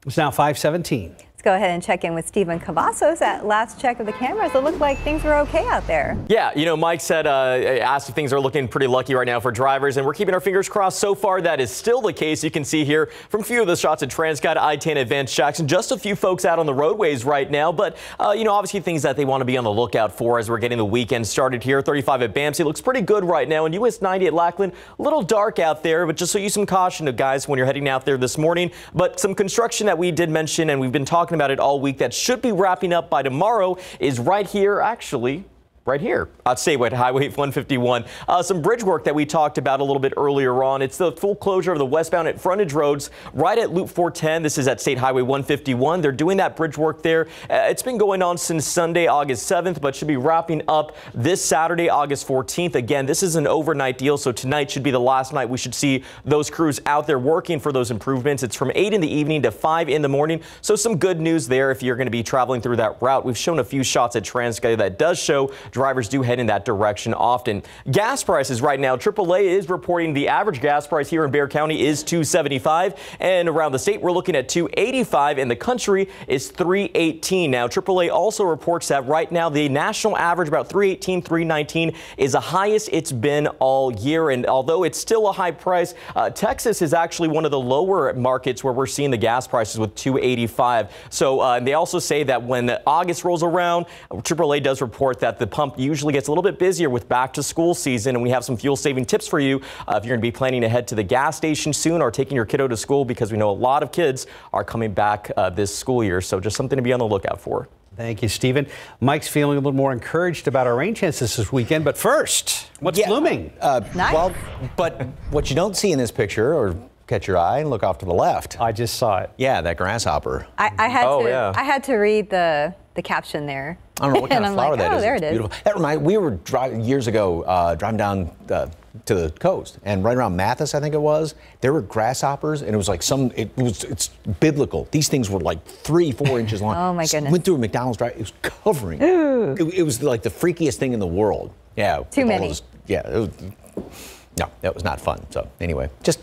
It's now 5:17. Let's go ahead and check in with Stephen Cavazos. At last check of the cameras, it looked like things were okay out there. Yeah, you know, Mike said, asked if things are looking pretty lucky right now for drivers, and we're keeping our fingers crossed. So far, that is still the case. You can see here from a few of the shots at TransGuide, I-10, Advanced Jackson, just a few folks out on the roadways right now. But, you know, obviously things that they want to be on the lookout for as we're getting the weekend started here. 35 at Bamsey looks pretty good right now, and US 90 at Lackland, a little dark out there, but just so you some caution, guys, when you're heading out there this morning. But some construction that we did mention, and we've been talking about it all week, that should be wrapping up by tomorrow is right here, actually. Right here at statewide Highway 151. Some bridge work that we talked about a little bit earlier on. It's the full closure of the westbound at frontage roads right at Loop 410. This is at State Highway 151. They're doing that bridge work there. It's been going on since Sunday, August 7th, but should be wrapping up this Saturday, August 14th. Again, this is an overnight deal, so tonight should be the last night we should see those crews out there working for those improvements. It's from 8 in the evening to 5 in the morning. So some good news there if you're going to be traveling through that route. We've shown a few shots at TransGuide that does show drivers do head in that direction often. Gas prices right now, AAA is reporting the average gas price here in Bexar County is $2.75, and around the state we're looking at $2.85, and the country is $3.18. Now AAA also reports that right now the national average about $3.18, $3.19 is the highest it's been all year, and although it's still a high price, Texas is actually one of the lower markets where we're seeing the gas prices with $2.85. So they also say that when August rolls around, AAA does report that the pump usually gets a little bit busier with back to school season, and we have some fuel saving tips for you if you're going to be planning to head to the gas station soon or taking your kiddo to school, because we know a lot of kids are coming back this school year. So just something to be on the lookout for. Thank you, Stephen. Mike's feeling a little more encouraged about our rain chances this weekend, but first, what's blooming? Nice. Well, but what you don't see in this picture, or catch your eye and look off to the left. I just saw it. Yeah, that grasshopper. I had to read the caption there. I don't know what kind of flower that is. Oh, there it's it is. Beautiful. That reminds. We were years ago driving down to the coast, and right around Mathis, I think it was, there were grasshoppers, and it was like it's biblical. These things were like 3-4 inches long. Oh my goodness. Went through a McDonald's drive. It was covering. It was like the freakiest thing in the world. Yeah. Too many. No, that was not fun. So anyway, just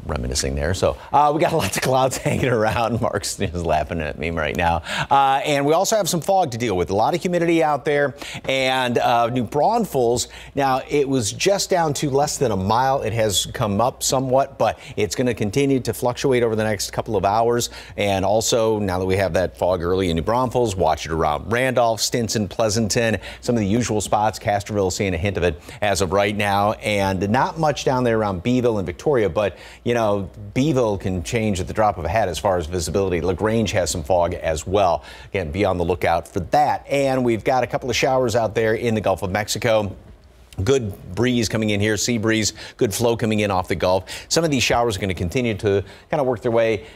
reminiscing there. So we got lots of clouds hanging around. Mark's just laughing at me right now. And we also have some fog to deal with. A lot of humidity out there. And New Braunfels, now it was just down to less than a mile. It has come up somewhat, but it's going to continue to fluctuate over the next couple of hours. And also, now that we have that fog early in New Braunfels, watch it around Randolph, Stinson, Pleasanton, some of the usual spots. Castroville seeing a hint of it as of right now. And not much down there around Beeville and Victoria, but you know, Beeville can change at the drop of a hat as far as visibility. LaGrange has some fog as well. Again, be on the lookout for that. And we've got a couple of showers out there in the Gulf of Mexico. Good breeze coming in here, sea breeze, good flow coming in off the Gulf. Some of these showers are going to continue to kind of work their way.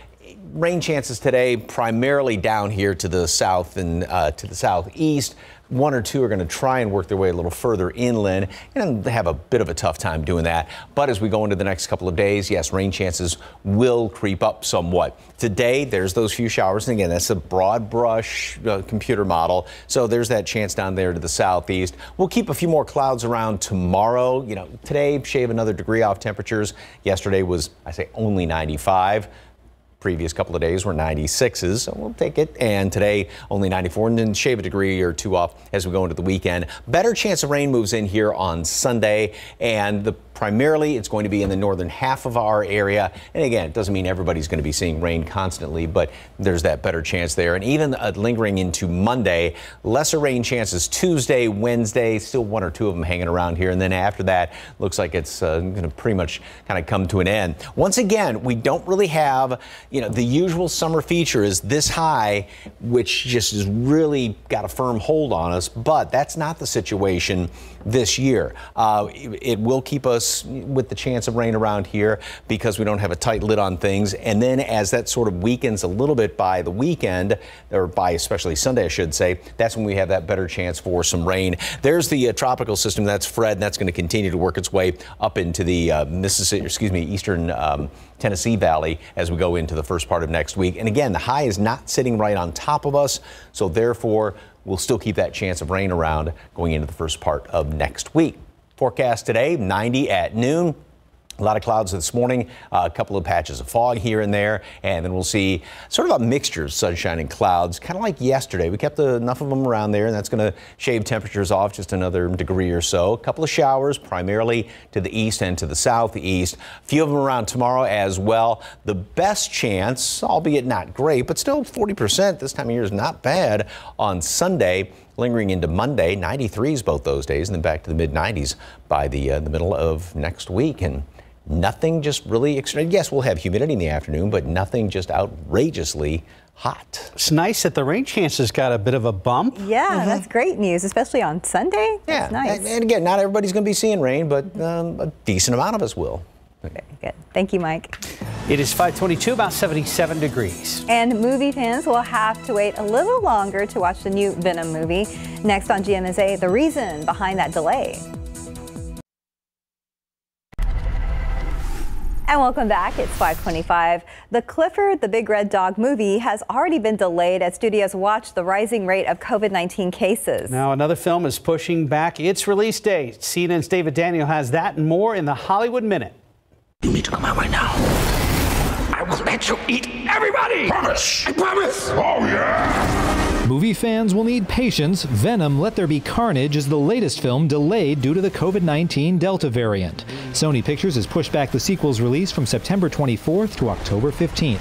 Rain chances today primarily down here to the south and to the southeast. One or two are going to try and work their way a little further inland, and they have a bit of a tough time doing that. But as we go into the next couple of days, yes, rain chances will creep up somewhat. Today, there's those few showers. And again, that's a broad brush computer model. So there's that chance down there to the southeast. We'll keep a few more clouds around tomorrow. You know, today, shave another degree off temperatures. Yesterday was, I say, only 95. Previous couple of days were 96s, so we'll take it. And today, only 94, and then shave a degree or two off as we go into the weekend. Better chance of rain moves in here on Sunday, and primarily it's going to be in the northern half of our area. And again, it doesn't mean everybody's going to be seeing rain constantly, but there's that better chance there. And even lingering into Monday, lesser rain chances Tuesday, Wednesday, still one or two of them hanging around here. And then after that, looks like it's going to pretty much kind of come to an end. Once again, we don't really have, you know, the usual summer feature is this high, which just has really got a firm hold on us, but that's not the situation this year. It will keep us with the chance of rain around here because we don't have a tight lid on things. And then as that sort of weakens a little bit by the weekend, or by especially Sunday, I should say, that's when we have that better chance for some rain. There's the tropical system. That's Fred, and that's going to continue to work its way up into the eastern Tennessee Valley as we go into the first part of next week. And again, the high is not sitting right on top of us, so therefore we'll still keep that chance of rain around going into the first part of next week. Forecast today, 90 at noon. A lot of clouds this morning, a couple of patches of fog here and there, and then we'll see sort of a mixture of sunshine and clouds, kind of like yesterday. We kept enough of them around there, and that's going to shave temperatures off just another degree or so. A couple of showers, primarily to the east and to the southeast. A few of them around tomorrow as well. The best chance, albeit not great, but still 40% this time of year is not bad on Sunday. Lingering into Monday, 93s both those days, and then back to the mid-90s by the middle of next week. And nothing just really extreme. Yes, we'll have humidity in the afternoon, but nothing just outrageously hot. It's nice that the rain chances got a bit of a bump. Yeah, that's great news, especially on Sunday. That's nice. And again, not everybody's going to be seeing rain, but a decent amount of us will. Okay, good. Thank you, Mike. It is 5:22, about 77 degrees. And movie fans will have to wait a little longer to watch the new Venom movie. Next on GMSA, the reason behind that delay. And welcome back. It's 5:25. The Clifford the Big Red Dog movie has already been delayed as studios watch the rising rate of COVID-19 cases. Now another film is pushing back its release date. CNN's David Daniel has that and more in the Hollywood Minute. You need to come out right now. I will let you eat everybody! Promise! I promise! Oh, yeah! Movie fans will need patience. Venom, Let There Be Carnage is the latest film delayed due to the COVID-19 Delta variant. Sony Pictures has pushed back the sequel's release from September 24th to October 15th.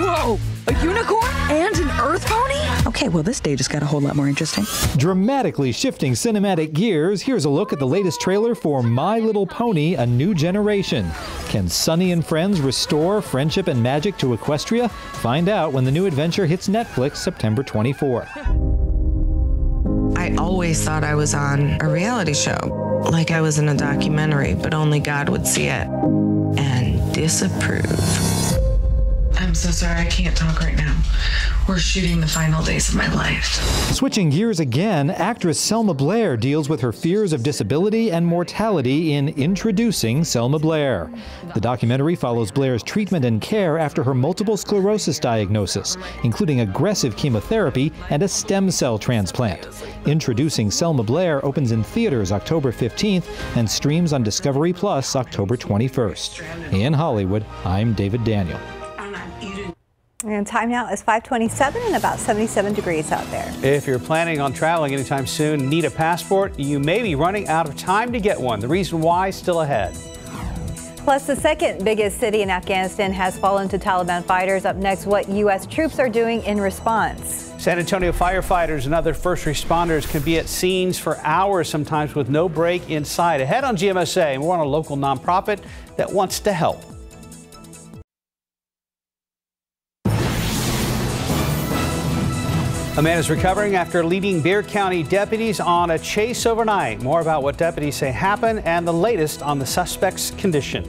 Whoa! A unicorn and an earth pony? Okay, well, this day just got a whole lot more interesting. Dramatically shifting cinematic gears, here's a look at the latest trailer for My Little Pony: A New Generation. Can Sunny and friends restore friendship and magic to Equestria? Find out when the new adventure hits Netflix September 24th. I always thought I was on a reality show, like I was in a documentary, but only God would see it and disapprove. I'm so sorry, I can't talk right now. We're shooting the final days of my life. Switching gears again, actress Selma Blair deals with her fears of disability and mortality in Introducing Selma Blair. The documentary follows Blair's treatment and care after her multiple sclerosis diagnosis, including aggressive chemotherapy and a stem cell transplant. Introducing Selma Blair opens in theaters October 15th and streams on Discovery Plus October 21st. In Hollywood, I'm David Daniel. And time now is 5:27 and about 77 degrees out there. If you're planning on traveling anytime soon, need a passport, you may be running out of time to get one. The reason why still ahead. Plus, the second biggest city in Afghanistan has fallen to Taliban fighters. Up next, what U.S. troops are doing in response. San Antonio firefighters and other first responders can be at scenes for hours, sometimes with no break inside. Ahead on GMSA, more on a local nonprofit that wants to help. A man is recovering after leading Bexar County deputies on a chase overnight. More about what deputies say happened and the latest on the suspect's condition.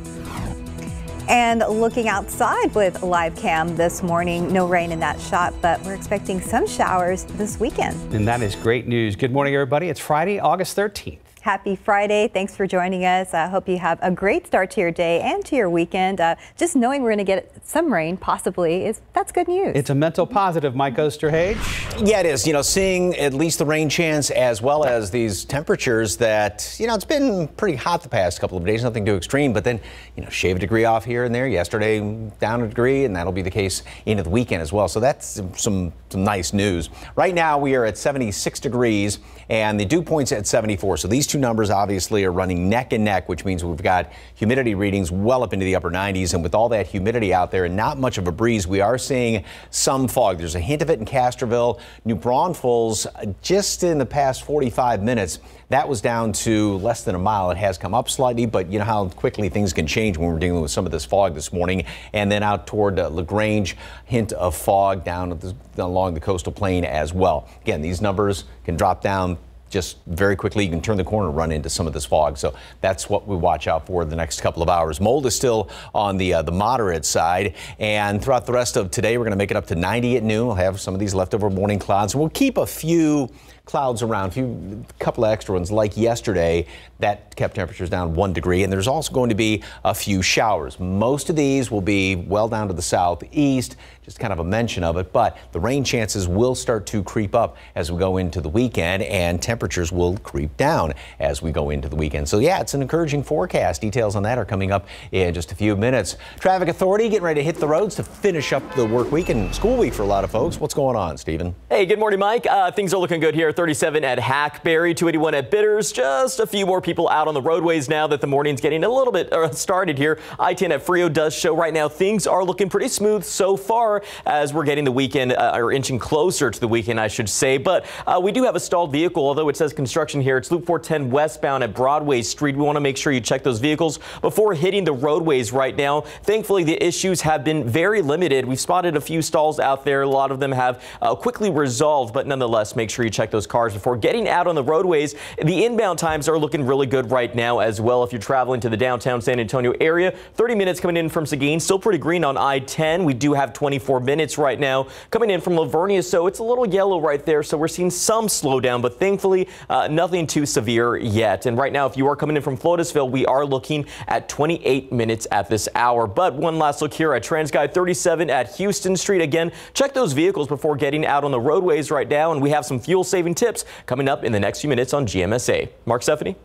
And looking outside with live cam this morning, no rain in that shot, but we're expecting some showers this weekend. And that is great news. Good morning, everybody. It's Friday, August 13th. Happy Friday. Thanks for joining us. I hope you have a great start to your day and to your weekend. Just knowing we're going to get some rain, possibly, that's good news. It's a mental positive, Mike Osterhage. Yeah, it is. You know, seeing at least the rain chance as well as these temperatures that, you know, it's been pretty hot the past couple of days, nothing too extreme, but then, you know, shave a degree off here and there. Yesterday, down a degree, and that'll be the case into the weekend as well. So that's some nice news. Right now, we are at 76 degrees and the dew point's at 74. So these two numbers obviously are running neck and neck, which means we've got humidity readings well up into the upper 90s. And with all that humidity out there and not much of a breeze, we are seeing some fog. There's a hint of it in Castroville. New Braunfels, just in the past 45 minutes, that was down to less than a mile. It has come up slightly, but you know how quickly things can change when we're dealing with some of this fog this morning. And then out toward LaGrange, hint of fog down along the coastal plain as well. Again, these numbers can drop down just very quickly. You can turn the corner and run into some of this fog. So that's what we watch out for the next couple of hours. Mold is still on the moderate side. And throughout the rest of today, we're going to make it up to 90 at noon. We'll have some of these leftover morning clouds. We'll keep a few clouds around, a couple of extra ones like yesterday. That kept temperatures down 1 degree. And there's also going to be a few showers. Most of these will be well down to the southeast, just kind of a mention of it. But the rain chances will start to creep up as we go into the weekend, and temperatures will creep down as we go into the weekend. So yeah, it's an encouraging forecast. Details on that are coming up in just a few minutes. Traffic Authority getting ready to hit the roads to finish up the work week and school week for a lot of folks. What's going on, Stephen? Hey, good morning, Mike. Things are looking good here. 37 at Hackberry, 281 at Bitters. Just a few more people out on the roadways now that the morning's getting a little bit started here. I-10 at Frio does show right now things are looking pretty smooth so far as we're getting the weekend, or inching closer to the weekend, I should say. But we do have a stalled vehicle, although it says construction here. It's Loop 410 westbound at Broadway Street. We want to make sure you check those vehicles before hitting the roadways right now. Thankfully, the issues have been very limited. We've spotted a few stalls out there. A lot of them have quickly resolved, but nonetheless, make sure you check those cars before getting out on the roadways. The inbound times are looking really good right now as well. If you're traveling to the downtown San Antonio area, 30 minutes coming in from Seguin, still pretty green on I-10. We do have 24 minutes right now coming in from Lavernia, so it's a little yellow right there. So we're seeing some slowdown, but thankfully nothing too severe yet. And right now, if you are coming in from Flotusville, we are looking at 28 minutes at this hour. But one last look here at TransGuide 37 at Houston Street. Again, check those vehicles before getting out on the roadways right now. And we have some fuel saving tips coming up in the next few minutes on GMSA. Mark, Stephanie.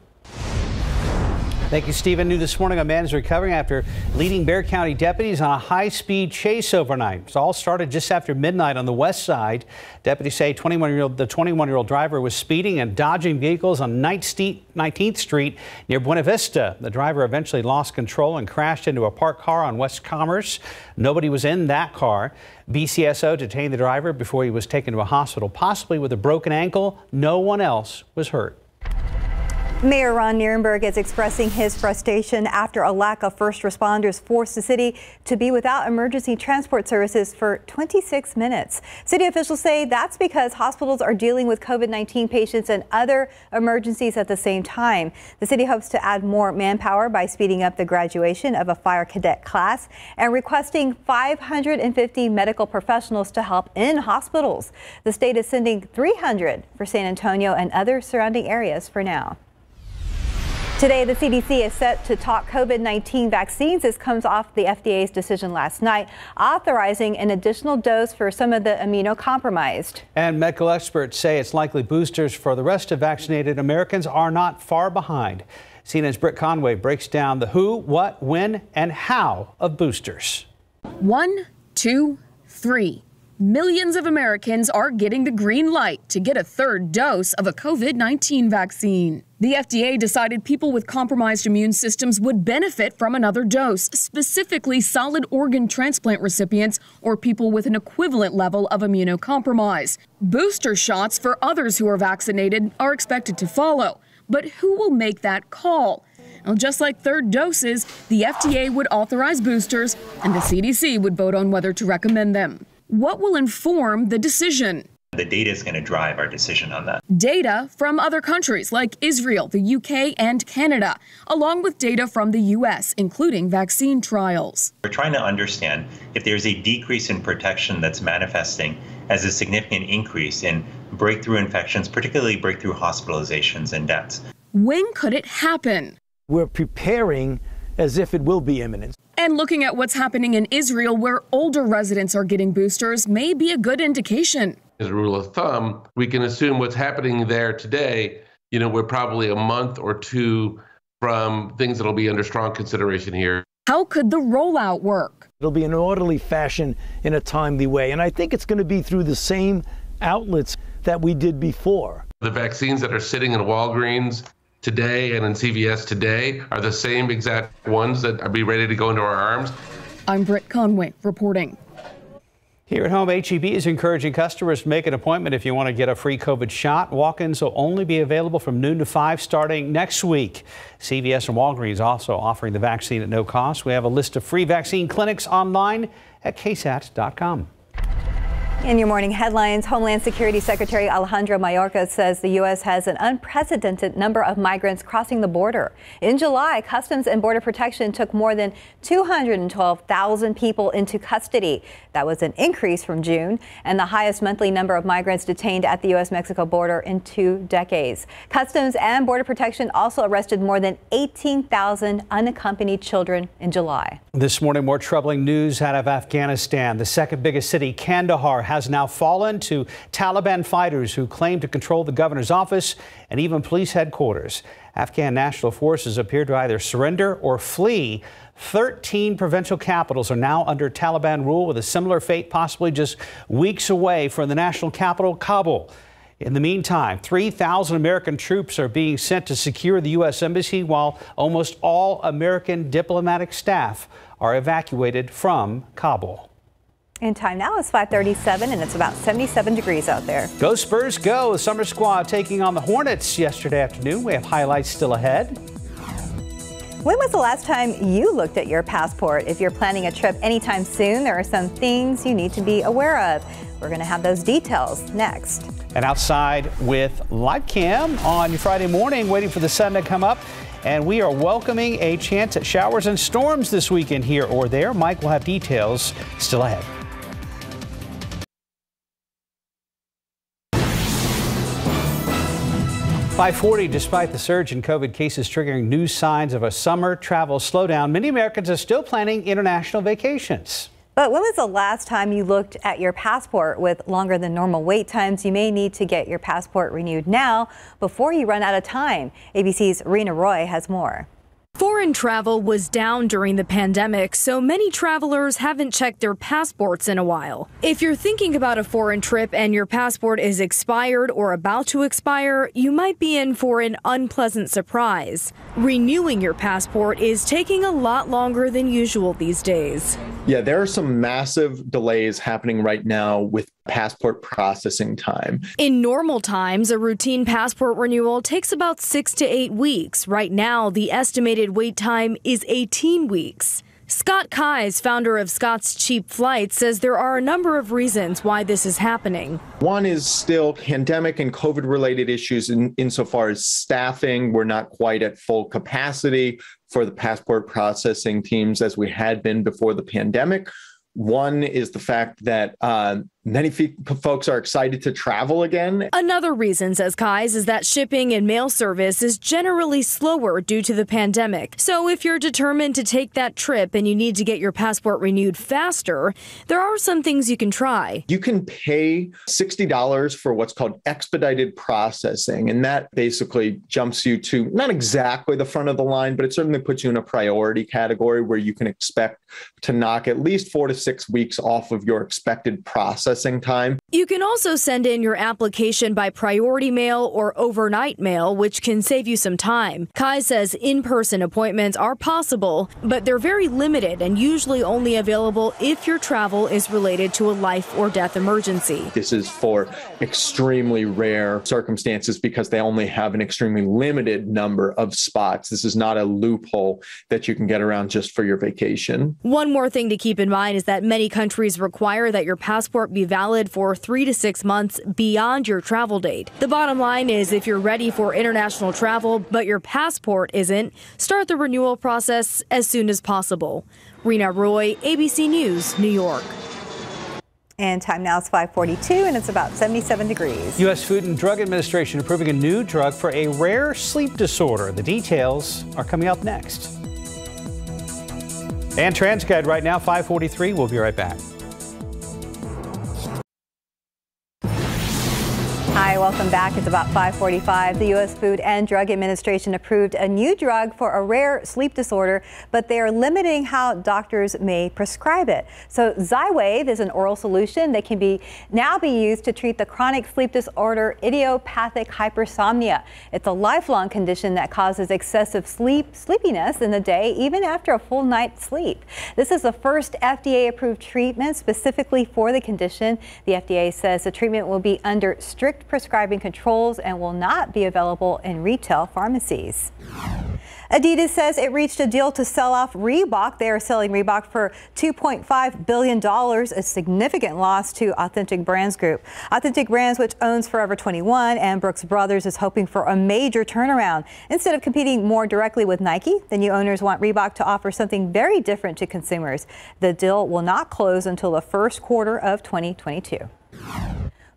Thank you, Stephen. New this morning, a man is recovering after leading Bexar County deputies on a high-speed chase overnight. It all started just after midnight on the west side. Deputies say the 21-year-old driver was speeding and dodging vehicles on 19th Street near Buena Vista. The driver eventually lost control and crashed into a parked car on West Commerce. Nobody was in that car. BCSO detained the driver before he was taken to a hospital, possibly with a broken ankle. No one else was hurt. Mayor Ron Nirenberg is expressing his frustration after a lack of first responders forced the city to be without emergency transport services for 26 minutes. City officials say that's because hospitals are dealing with COVID-19 patients and other emergencies at the same time. The city hopes to add more manpower by speeding up the graduation of a fire cadet class and requesting 550 medical professionals to help in hospitals. The state is sending 300 for San Antonio and other surrounding areas for now. Today, the CDC is set to talk COVID-19 vaccines. This comes off the FDA's decision last night, authorizing an additional dose for some of the immunocompromised. And medical experts say it's likely boosters for the rest of vaccinated Americans are not far behind. CNN's Britt Conway breaks down the who, what, when, and how of boosters. 1, 2, 3. Millions of Americans are getting the green light to get a third dose of a COVID-19 vaccine. The FDA decided people with compromised immune systems would benefit from another dose, specifically solid organ transplant recipients or people with an equivalent level of immunocompromise. Booster shots for others who are vaccinated are expected to follow. But who will make that call? Well, just like third doses, the FDA would authorize boosters and the CDC would vote on whether to recommend them. What will inform the decision? The data is going to drive our decision on that. Data from other countries like Israel, the UK, and Canada, along with data from the US, including vaccine trials. We're trying to understand if there's a decrease in protection that's manifesting as a significant increase in breakthrough infections, particularly breakthrough hospitalizations and deaths. When could it happen? We're preparing as if it will be imminent. And looking at what's happening in Israel, where older residents are getting boosters, may be a good indication. As a rule of thumb, we can assume what's happening there today, we're probably a month or two from things that'll be under strong consideration here. How could the rollout work? It'll be in an orderly fashion in a timely way. And I think it's going to be through the same outlets that we did before. The vaccines that are sitting in Walgreens today and in CVS today are the same exact ones that are be ready to go into our arms. I'm Britt Conway reporting. Here at home, HEB is encouraging customers to make an appointment if you want to get a free COVID shot. Walk-ins will only be available from noon to 5 starting next week. CVS and Walgreens also offering the vaccine at no cost. We have a list of free vaccine clinics online at KSAT.com. In your morning headlines, Homeland Security Secretary Alejandro Mayorkas says the U.S. has an unprecedented number of migrants crossing the border. In July, Customs and Border Protection took more than 212,000 people into custody. That was an increase from June and the highest monthly number of migrants detained at the U.S.-Mexico border in 2 decades. Customs and Border Protection also arrested more than 18,000 unaccompanied children in July. This morning, more troubling news out of Afghanistan. The second biggest city, Kandahar, has now fallen to Taliban fighters who claim to control the governor's office and even police headquarters. Afghan national forces appear to either surrender or flee. 13 provincial capitals are now under Taliban rule, with a similar fate possibly just weeks away from the national capital, Kabul. In the meantime, 3,000 American troops are being sent to secure the U.S. Embassy, while almost all American diplomatic staff are evacuated from Kabul. In time now is 5:37 and it's about 77 degrees out there. Go Spurs, go! The Summer Squad taking on the Hornets yesterday afternoon. We have highlights still ahead. When was the last time you looked at your passport? If you're planning a trip anytime soon, there are some things you need to be aware of. We're going to have those details next. And outside with live cam on your Friday morning, waiting for the sun to come up. And we are welcoming a chance at showers and storms this weekend here or there. Mike will have details still ahead. .40, despite the surge in COVID cases triggering new signs of a summer travel slowdown, many Americans are still planning international vacations. But when was the last time you looked at your passport? With longer than normal wait times, you may need to get your passport renewed now before you run out of time. ABC's Rena Roy has more. Foreign travel was down during the pandemic, so many travelers haven't checked their passports in a while. If you're thinking about a foreign trip and your passport is expired or about to expire, you might be in for an unpleasant surprise. Renewing your passport is taking a lot longer than usual these days. Yeah, there are some massive delays happening right now with passport processing time. In normal times, a routine passport renewal takes about 6 to 8 weeks. Right now, the estimated wait time is 18 weeks. Scott Keyes, founder of Scott's Cheap Flights, says there are a number of reasons why this is happening. One is still pandemic and COVID-related issues insofar as staffing. We're not quite at full capacity for the passport processing teams as we had been before the pandemic. One is the fact that many folks are excited to travel again. Another reason, says Keyes, is that shipping and mail service is generally slower due to the pandemic. So if you're determined to take that trip and you need to get your passport renewed faster, there are some things you can try. You can pay $60 for what's called expedited processing, and that basically jumps you to not exactly the front of the line, but it certainly puts you in a priority category where you can expect to knock at least 4 to 6 weeks off of your expected processing time. You can also send in your application by priority mail or overnight mail, which can save you some time. Keyes says in-person appointments are possible, but they're very limited and usually only available if your travel is related to a life or death emergency. This is for extremely rare circumstances because they only have an extremely limited number of spots. This is not a loophole that you can get around just for your vacation. One more thing to keep in mind is that many countries require that your passport be valid for 3 to 6 months beyond your travel date. The bottom line is if you're ready for international travel, but your passport isn't, start the renewal process as soon as possible. Rena Roy, ABC News, New York. And time now is 5:42, and it's about 77 degrees. U.S. Food and Drug Administration approving a new drug for a rare sleep disorder. The details are coming up next. And TransGuide right now, 5:43. We'll be right back. Hi, welcome back. It's about 5:45. The U.S. Food and Drug Administration approved a new drug for a rare sleep disorder, but they are limiting how doctors may prescribe it. So Xywav is an oral solution that can now be used to treat the chronic sleep disorder idiopathic hypersomnia. It's a lifelong condition that causes excessive sleepiness in the day, even after a full night's sleep. This is the first FDA-approved treatment specifically for the condition. The FDA says the treatment will be under strict prescribing controls and will not be available in retail pharmacies. Adidas says it reached a deal to sell off Reebok. They are selling Reebok for $2.5 billion, a significant loss to Authentic Brands Group. Authentic Brands, which owns Forever 21 and Brooks Brothers, is hoping for a major turnaround. Instead of competing more directly with Nike, the new owners want Reebok to offer something very different to consumers. The deal will not close until the first quarter of 2022.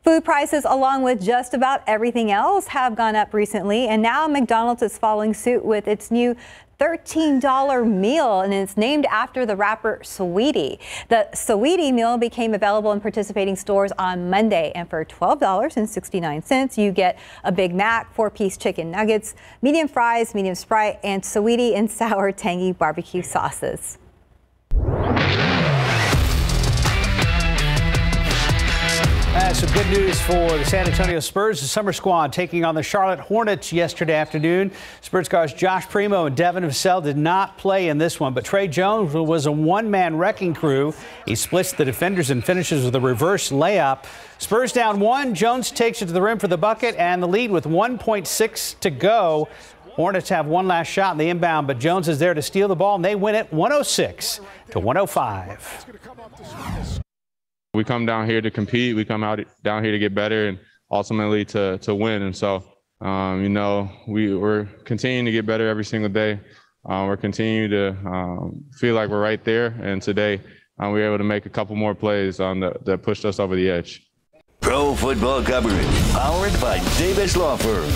Food prices, along with just about everything else, have gone up recently, and now McDonald's is following suit with its new $13 meal, and it's named after the rapper Saweetie. The Saweetie meal became available in participating stores on Monday, and for $12.69, you get a Big Mac, 4-piece chicken nuggets, medium fries, medium Sprite, and Saweetie and sour tangy barbecue sauces. Some good news for the San Antonio Spurs. The summer squad taking on the Charlotte Hornets yesterday afternoon. Spurs guards Josh Primo and Devin Vassell did not play in this one, but Trey Jones was a one-man wrecking crew. He splits the defenders and finishes with a reverse layup. Spurs down 1. Jones takes it to the rim for the bucket and the lead with 1.6 to go. Hornets have one last shot in the inbound, but Jones is there to steal the ball, and they win it 106 to 105. We come down here to compete. We come down here to get better and ultimately to win. And so, we're continuing to get better every single day. We're continuing to feel like we're right there. And today, we were able to make a couple more plays that pushed us over the edge. Pro football coverage powered by Davis Law Firm.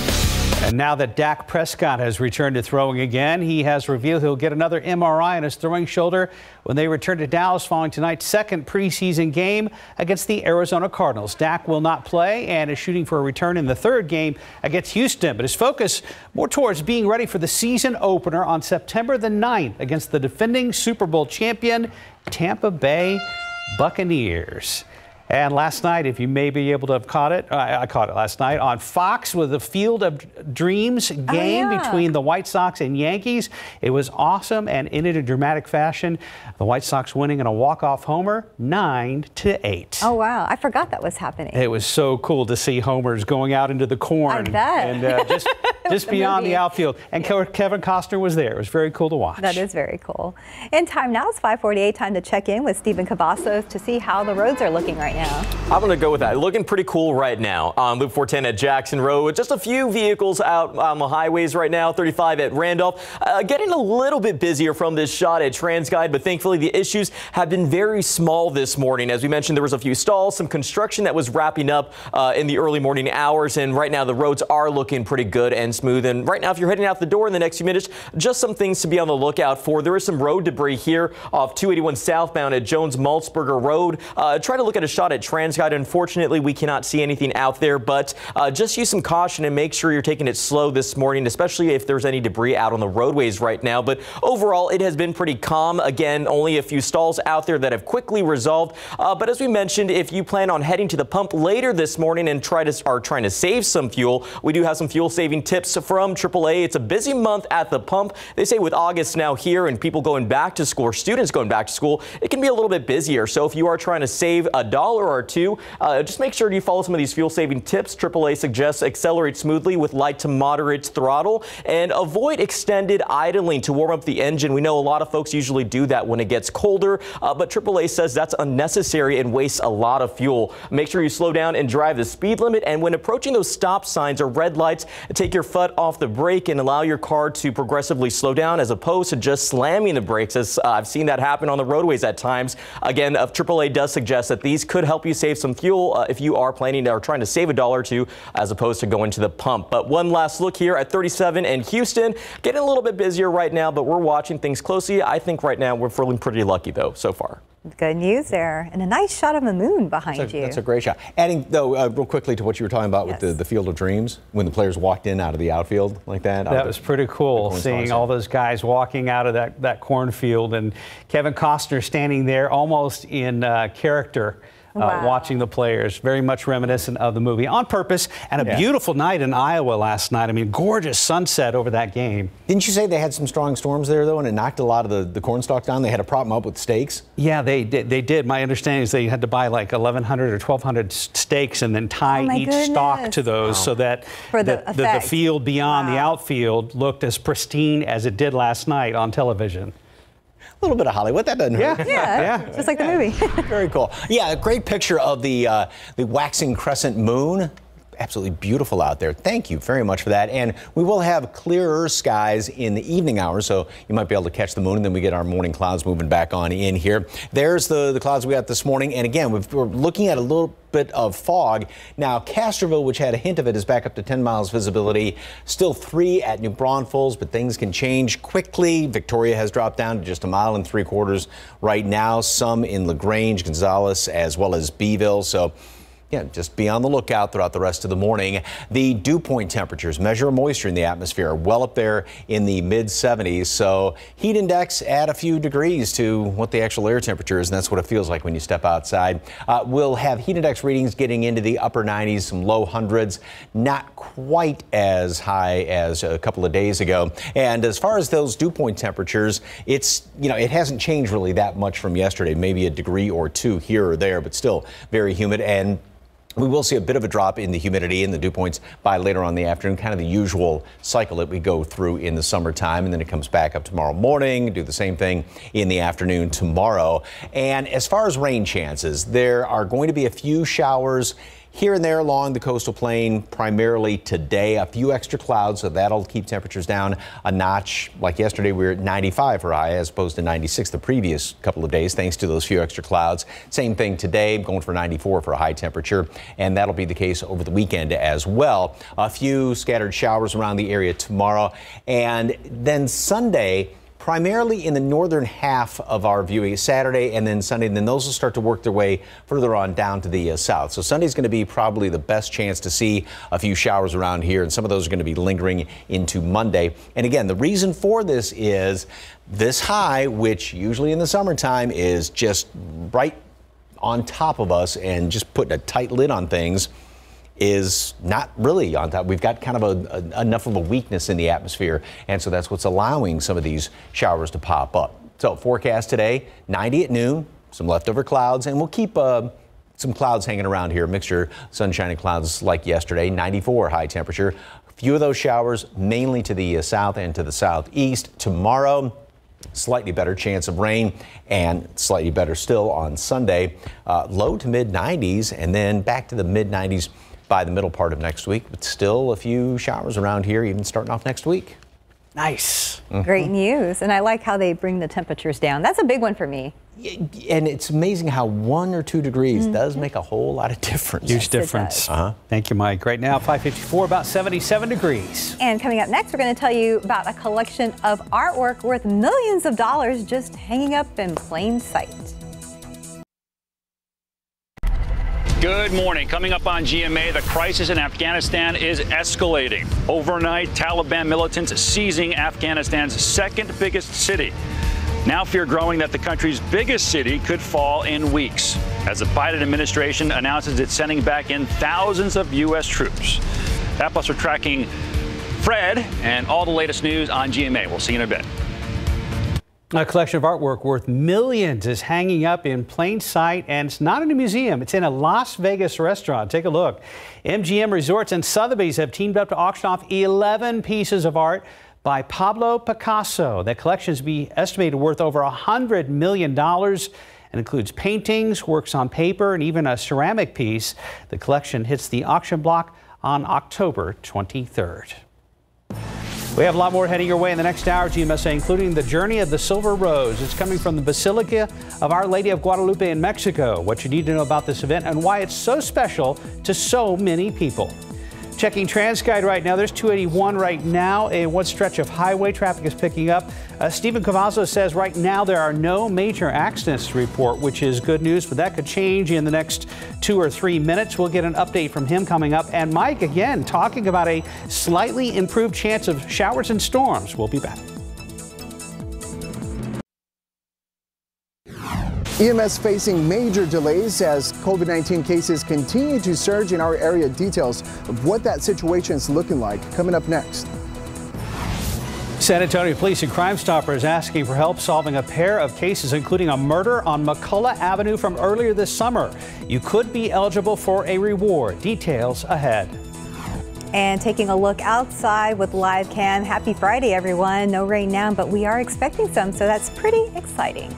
And now that Dak Prescott has returned to throwing again, he has revealed he'll get another MRI on his throwing shoulder when they return to Dallas following tonight's second preseason game against the Arizona Cardinals. Dak will not play and is shooting for a return in the third game against Houston, but his focus more towards being ready for the season opener on September the 9th against the defending Super Bowl champion Tampa Bay Buccaneers. And last night, if you may be able to have caught it, I caught it last night on Fox with the Field of Dreams game between the White Sox and Yankees. It was awesome and ended in dramatic fashion. The White Sox winning in a walk-off homer, 9-8. Oh, wow. I forgot that was happening. It was so cool to see homers going out into the corn. I bet. And just beyond the outfield. And Kevin Costner was there. It was very cool to watch. That is very cool. In time now, it's 5:48. Time to check in with Stephen Cavazos to see how the roads are looking right now. I'm going to go with that. Looking pretty cool right now on Loop 410 at Jackson Road. Just a few vehicles out on the highways right now. 35 at Randolph. Getting a little bit busier from this shot at TransGuide, but thankfully the issues have been very small this morning. As we mentioned, there was a few stalls, some construction that was wrapping up in the early morning hours, and right now the roads are looking pretty good and smooth. And right now, if you're heading out the door in the next few minutes, just some things to be on the lookout for. There is some road debris here off 281 southbound at Jones-Maltzberger Road. Try to look at a shot at TransGuide. Unfortunately, we cannot see anything out there, but just use some caution and make sure you're taking it slow this morning, especially if there's any debris out on the roadways right now. But overall, it has been pretty calm. Again, only a few stalls out there that have quickly resolved. But as we mentioned, if you plan on heading to the pump later this morning and are trying to save some fuel, we do have some fuel saving tips from AAA. It's a busy month at the pump. They say with August now here and people going back to school or students going back to school, it can be a little bit busier. So if you are trying to save $1 or $2, just make sure you follow some of these fuel saving tips. AAA suggests accelerate smoothly with light to moderate throttle and avoid extended idling to warm up the engine. We know a lot of folks usually do that when it gets colder, but AAA says that's unnecessary and wastes a lot of fuel. Make sure you slow down and drive the speed limit. And when approaching those stop signs or red lights, take your foot off the brake and allow your car to progressively slow down as opposed to just slamming the brakes, as I've seen that happen on the roadways at times. Again, AAA does suggest that these could help you save some fuel if you are planning or trying to save $1 or $2 as opposed to going to the pump. But one last look here at 37 in Houston. Getting a little bit busier right now, but we're watching things closely. I think right now we're feeling pretty lucky, though, so far. Good news there. And a nice shot of the moon behind you. That's a great shot. Adding, though, real quickly to what you were talking about with the Field of Dreams, when the players walked in out of the outfield like that. That was pretty cool, seeing all those guys walking out of that cornfield and Kevin Costner standing there almost in character. Watching the players, very much reminiscent of the movie On Purpose, and a beautiful night in Iowa last night. I mean, gorgeous sunset over that game. Didn't you say they had some strong storms there, though, and it knocked a lot of the corn stalk down? They had to prop them up with stakes? Yeah, they did. My understanding is they had to buy like 1,100 or 1,200 stakes and then tie each stalk to those so that the field beyond the outfield looked as pristine as it did last night on television. A little bit of Hollywood, that doesn't hurt. Yeah, just like the movie. Very cool. Yeah, a great picture of the waxing crescent moon. Absolutely beautiful out there. Thank you very much for that. And we will have clearer skies in the evening hours, so you might be able to catch the moon, and then we get our morning clouds moving back on in here. There's the clouds we got this morning. And again, we're looking at a little bit of fog. Now, Castroville, which had a hint of it, is back up to 10 miles visibility. Still 3 at New Braunfels, but things can change quickly. Victoria has dropped down to just 1.75 miles right now. Some in LaGrange, Gonzales, as well as Beeville. So yeah, just be on the lookout throughout the rest of the morning. The dew point temperatures, measure moisture in the atmosphere, are well up there in the mid-70s. So heat index add a few degrees to what the actual air temperature is, and that's what it feels like when you step outside. We'll have heat index readings getting into the upper 90s, some low hundreds, not quite as high as a couple of days ago. And as far as those dew point temperatures, it's, it hasn't changed really that much from yesterday, maybe a degree or two here or there, but still very humid. And we will see a bit of a drop in the humidity and the dew points by later on in the afternoon, kind of the usual cycle that we go through in the summertime, and then it comes back up tomorrow morning, do the same thing in the afternoon tomorrow. And as far as rain chances, there are going to be a few showers here and there along the coastal plain, primarily today. A few extra clouds, so that'll keep temperatures down a notch. Like yesterday, we were at 95 for high as opposed to 96 the previous couple of days, thanks to those few extra clouds. Same thing today, going for 94 for a high temperature, and that'll be the case over the weekend as well. A few scattered showers around the area tomorrow, and then Sunday, primarily in the northern half of our viewing, Saturday and then Sunday, and then those will start to work their way further on down to the south. So Sunday's going to be probably the best chance to see a few showers around here, and some of those are going to be lingering into Monday. And again, the reason for this is this high, which usually in the summertime is just right on top of us and just putting a tight lid on things is not really on top. We've got kind of enough of a weakness in the atmosphere, and so that's what's allowing some of these showers to pop up. So forecast today, 90 at noon, some leftover clouds, and we'll keep some clouds hanging around here, mixture sunshine and clouds like yesterday, 94 high temperature. A few of those showers mainly to the south and to the southeast. Tomorrow, slightly better chance of rain, and slightly better still on Sunday. Low to mid 90s, and then back to the mid 90s by the middle part of next week, but still a few showers around here, even starting off next week. Nice. Great news. And I like how they bring the temperatures down. That's a big one for me. And it's amazing how 1 or 2 degrees does make a whole lot of difference. Huge difference. Thank you, Mike. Right now, 5:54, about 77 degrees. And coming up next, we're going to tell you about a collection of artwork worth millions of dollars just hanging up in plain sight. Good morning. Coming up on GMA, the crisis in Afghanistan is escalating. Overnight, Taliban militants seizing Afghanistan's second biggest city. Now fear growing that the country's biggest city could fall in weeks as the Biden administration announces it's sending back in thousands of U.S. troops. That plus we're tracking Fred and all the latest news on GMA. We'll see you in a bit. A collection of artwork worth millions is hanging up in plain sight, and it's not in a museum. It's in a Las Vegas restaurant. Take a look. MGM Resorts and Sotheby's have teamed up to auction off 11 pieces of art by Pablo Picasso. That collection is estimated worth over $100 million and includes paintings, works on paper, and even a ceramic piece. The collection hits the auction block on October 23rd. We have a lot more heading your way in the next hour, GMSA, including the Journey of the Silver Rose. It's coming from the Basilica of Our Lady of Guadalupe in Mexico. What you need to know about this event and why it's so special to so many people. Checking TransGuide right now. There's 281 right now. One stretch of highway traffic is picking up. Stephen Cavazzo says right now there are no major accidents to report, which is good news, but that could change in the next 2 or 3 minutes. We'll get an update from him coming up. And Mike, again, talking about a slightly improved chance of showers and storms. We'll be back. EMS facing major delays as COVID-19 cases continue to surge in our area. Details of what that situation is looking like coming up next. San Antonio Police and Crime Stoppers asking for help solving a pair of cases, including a murder on McCullough Avenue from earlier this summer. You could be eligible for a reward. Details ahead. And taking a look outside with live cam. Happy Friday, everyone. No rain now, but we are expecting some, so that's pretty exciting.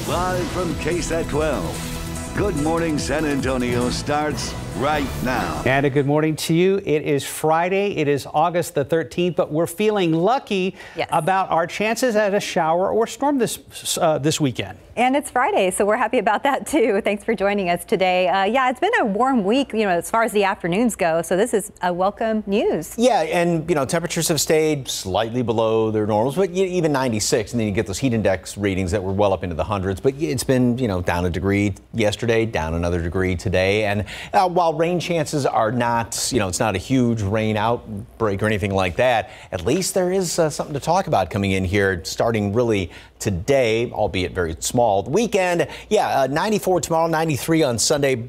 Live from KSAT 12. Good Morning San Antonio starts right now. And a good morning to you. It is Friday. It is August the 13th, but we're feeling lucky about our chances at a shower or storm this weekend. And it's Friday, so we're happy about that too. Thanks for joining us today. Yeah, it's been a warm week, as far as the afternoons go. So this is a welcome news. Yeah, and temperatures have stayed slightly below their normals, but even 96, and then you get those heat index readings that were well up into the hundreds. But it's been, down a degree yesterday, down another degree today. And while rain chances are not, it's not a huge rain outbreak or anything like that, at least there is something to talk about coming in here, starting really today, albeit very small. The weekend, 94 tomorrow, 93 on Sunday.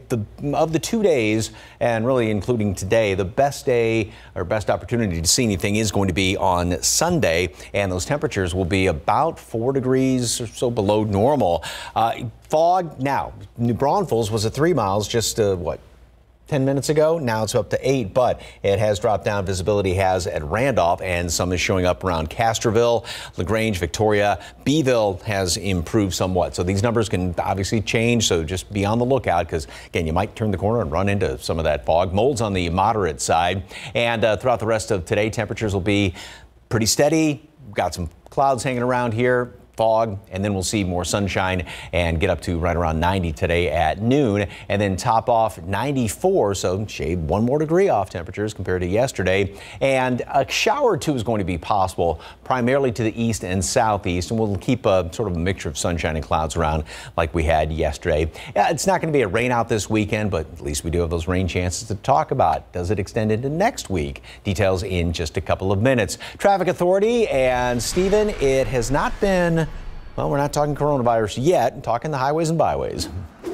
Of the 2 days, and really including today, the best day or best opportunity to see anything is going to be on Sunday, and those temperatures will be about 4 degrees or so below normal. Fog now, New Braunfels was at 3 miles just 10 minutes ago. Now it's up to 8, but it has dropped down. Visibility has at Randolph, and some is showing up around Castroville, LaGrange, Victoria. Beeville has improved somewhat. So these numbers can obviously change, so just be on the lookout because, again, you might turn the corner and run into some of that fog. Mold's on the moderate side, and throughout the rest of today, temperatures will be pretty steady. We've got some clouds hanging around here. Fog, and then we'll see more sunshine and get up to right around 90 today at noon, and then top off 94, so shave 1 more degree off temperatures compared to yesterday. And a shower or two is going to be possible, primarily to the east and southeast, and we'll keep a sort of a mixture of sunshine and clouds around like we had yesterday. It's not going to be a rain out this weekend, but at least we do have those rain chances to talk about. Does it extend into next week? Details in just a couple of minutes. Traffic Authority and Stephen, it has not been, well, we're not talking coronavirus yet, talking the highways and byways.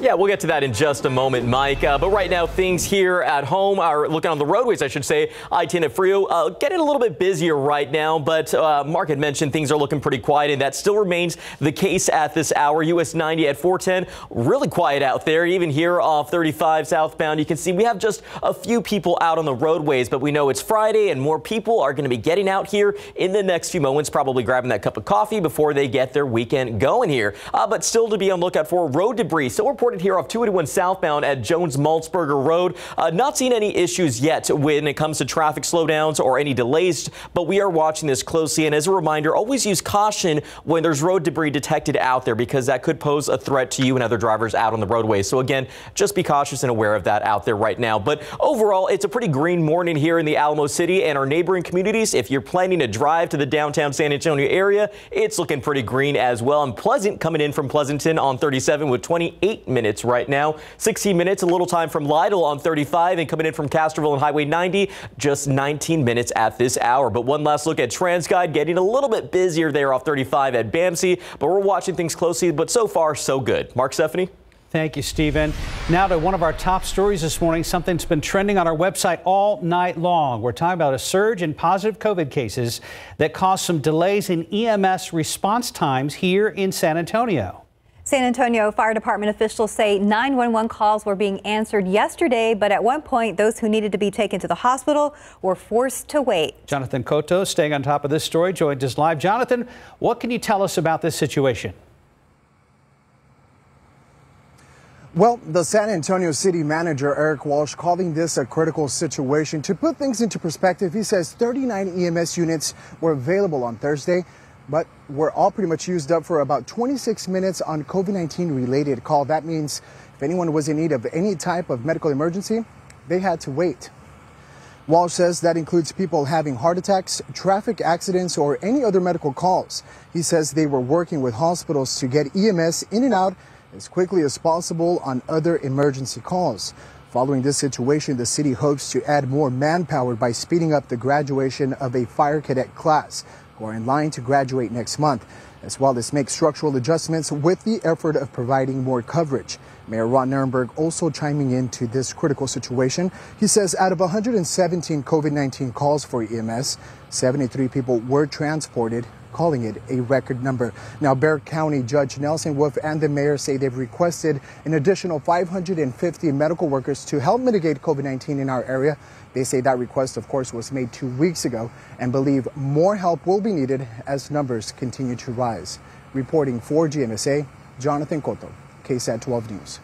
Yeah, we'll get to that in just a moment, Mike. But right now, things here at home are looking on the roadways, I should say. I-10 at Frio getting a little bit busier right now, but Mark had mentioned things are looking pretty quiet, and that still remains the case at this hour. US 90 at 410, really quiet out there. Even here off 35 southbound, you can see we have just a few people out on the roadways, but we know it's Friday and more people are going to be getting out here in the next few moments, probably grabbing that cup of coffee before they get their weekend going here. But still to be on lookout for road debris. Still reported here off 281 southbound at Jones-Maltzberger Road. Not seeing any issues yet when it comes to traffic slowdowns or any delays, but we are watching this closely. And as a reminder, always use caution when there's road debris detected out there, because that could pose a threat to you and other drivers out on the roadway. So again, just be cautious and aware of that out there right now. But overall, it's a pretty green morning here in the Alamo City and our neighboring communities. If you're planning to drive to the downtown San Antonio area, it's looking pretty green as well. And Pleasant coming in from Pleasanton on 37 with 28 minutes right now. 16 minutes, a little time from Lytle on 35, and coming in from Castroville on Highway 90, just 19 minutes at this hour. But one last look at TransGuide, getting a little bit busier there off 35 at Bamsey, but we're watching things closely, but so far so good. Mark, Stephanie? Thank you, Stephen. Now to one of our top stories this morning, something that's been trending on our website all night long. We're talking about a surge in positive COVID cases that caused some delays in EMS response times here in San Antonio. San Antonio Fire Department officials say 911 calls were being answered yesterday, but at one point, those who needed to be taken to the hospital were forced to wait. Jonathan Cotto, staying on top of this story, joins us live. Jonathan, what can you tell us about this situation? Well, the San Antonio City Manager, Eric Walsh, calling this a critical situation. To put things into perspective, he says 39 EMS units were available on Thursday, but we're all pretty much used up for about 26 minutes on COVID-19 related call. That means if anyone was in need of any type of medical emergency, they had to wait. Walsh says that includes people having heart attacks, traffic accidents, or any other medical calls. He says they were working with hospitals to get EMS in and out as quickly as possible on other emergency calls. Following this situation, the city hopes to add more manpower by speeding up the graduation of a fire cadet class who are in line to graduate next month, as well as make structural adjustments with the effort of providing more coverage. Mayor Ron Nirenberg also chiming into this critical situation. He says out of 117 COVID-19 calls for EMS, 73 people were transported, calling it a record number. Now, Bexar County Judge Nelson Wolf and the mayor say they've requested an additional 550 medical workers to help mitigate COVID-19 in our area. They say that request, of course, was made 2 weeks ago and believe more help will be needed as numbers continue to rise. Reporting for GMSA, Jonathan Cotto, KSAT 12 News.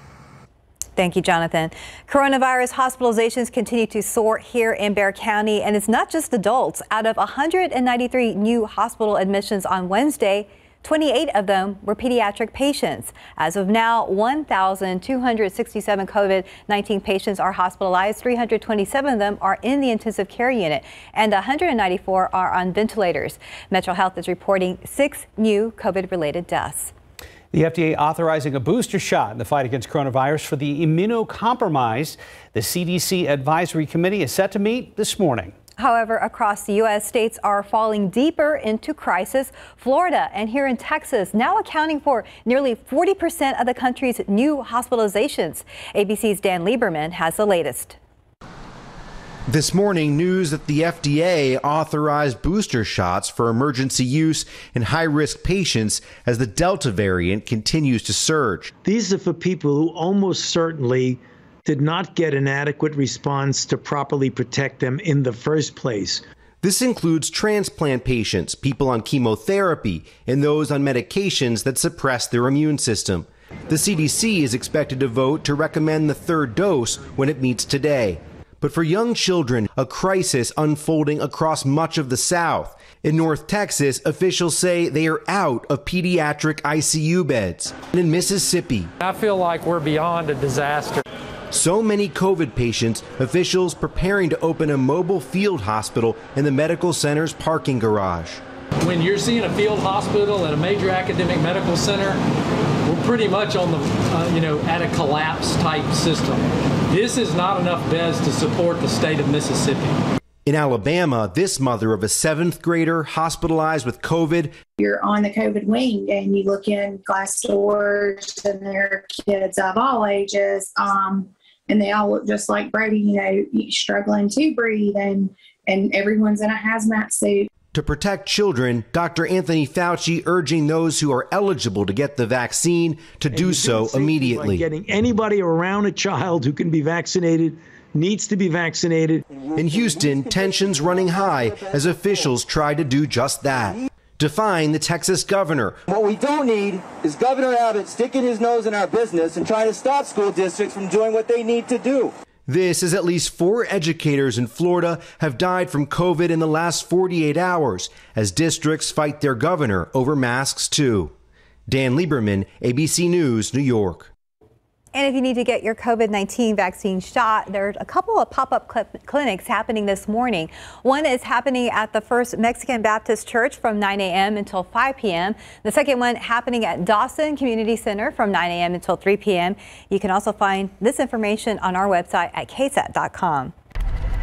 Thank you, Jonathan. Coronavirus hospitalizations continue to soar here in Bexar County, and it's not just adults. Out of 193 new hospital admissions on Wednesday, 28 of them were pediatric patients. As of now, 1,267 COVID-19 patients are hospitalized. 327 of them are in the intensive care unit, and 194 are on ventilators. Metro Health is reporting 6 new COVID-related deaths. The FDA authorizing a booster shot in the fight against coronavirus for the immunocompromised. The CDC Advisory Committee is set to meet this morning. However, across the U.S., states are falling deeper into crisis. Florida and here in Texas now accounting for nearly 40% of the country's new hospitalizations. ABC's Dan Lieberman has the latest. This morning, news that the FDA authorized booster shots for emergency use in high-risk patients as the Delta variant continues to surge. These are for people who almost certainly did not get an adequate response to properly protect them in the first place. This includes transplant patients, people on chemotherapy, and those on medications that suppress their immune system. The CDC is expected to vote to recommend the third dose when it meets today. But for young children, a crisis unfolding across much of the South. In North Texas, officials say they are out of pediatric ICU beds. And in Mississippi, I feel like we're beyond a disaster. So many COVID patients, officials preparing to open a mobile field hospital in the medical center's parking garage. When you're seeing a field hospital at a major academic medical center, we're pretty much on the, at a collapse type system. This is not enough beds to support the state of Mississippi. In Alabama, this mother of a 7th grader hospitalized with COVID. You're on the COVID wing and you look in glass doors and there are kids of all ages, and they all look just like Brody, struggling to breathe, and everyone's in a hazmat suit. To protect children, Dr. Anthony Fauci urging those who are eligible to get the vaccine to do so immediately. Getting anybody around a child who can be vaccinated needs to be vaccinated. In Houston, tensions running high as officials try to do just that. Defying the Texas governor. What we don't need is Governor Abbott sticking his nose in our business and trying to stop school districts from doing what they need to do. This is at least 4 educators in Florida have died from COVID in the last 48 hours as districts fight their governor over masks too. Dan Lieberman, ABC News, New York. And if you need to get your COVID-19 vaccine shot, there's a couple of pop-up clinics happening this morning. One is happening at the First Mexican Baptist Church from 9 a.m. until 5 p.m. The second one happening at Dawson Community Center from 9 a.m. until 3 p.m. You can also find this information on our website at KSAT.com.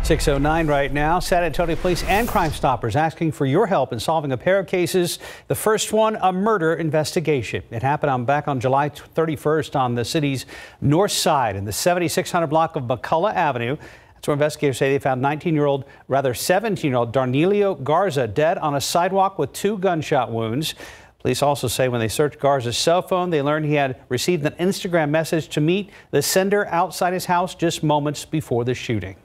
6:09 right now. San Antonio Police and Crime Stoppers asking for your help in solving a pair of cases. The first one, a murder investigation. It happened back on July 31st on the city's north side in the 7600 block of McCullough Avenue. That's where investigators say they found 17-year-old Darnelio Garza dead on a sidewalk with 2 gunshot wounds. Police also say when they searched Garza's cell phone, they learned he had received an Instagram message to meet the sender outside his house just moments before the shooting.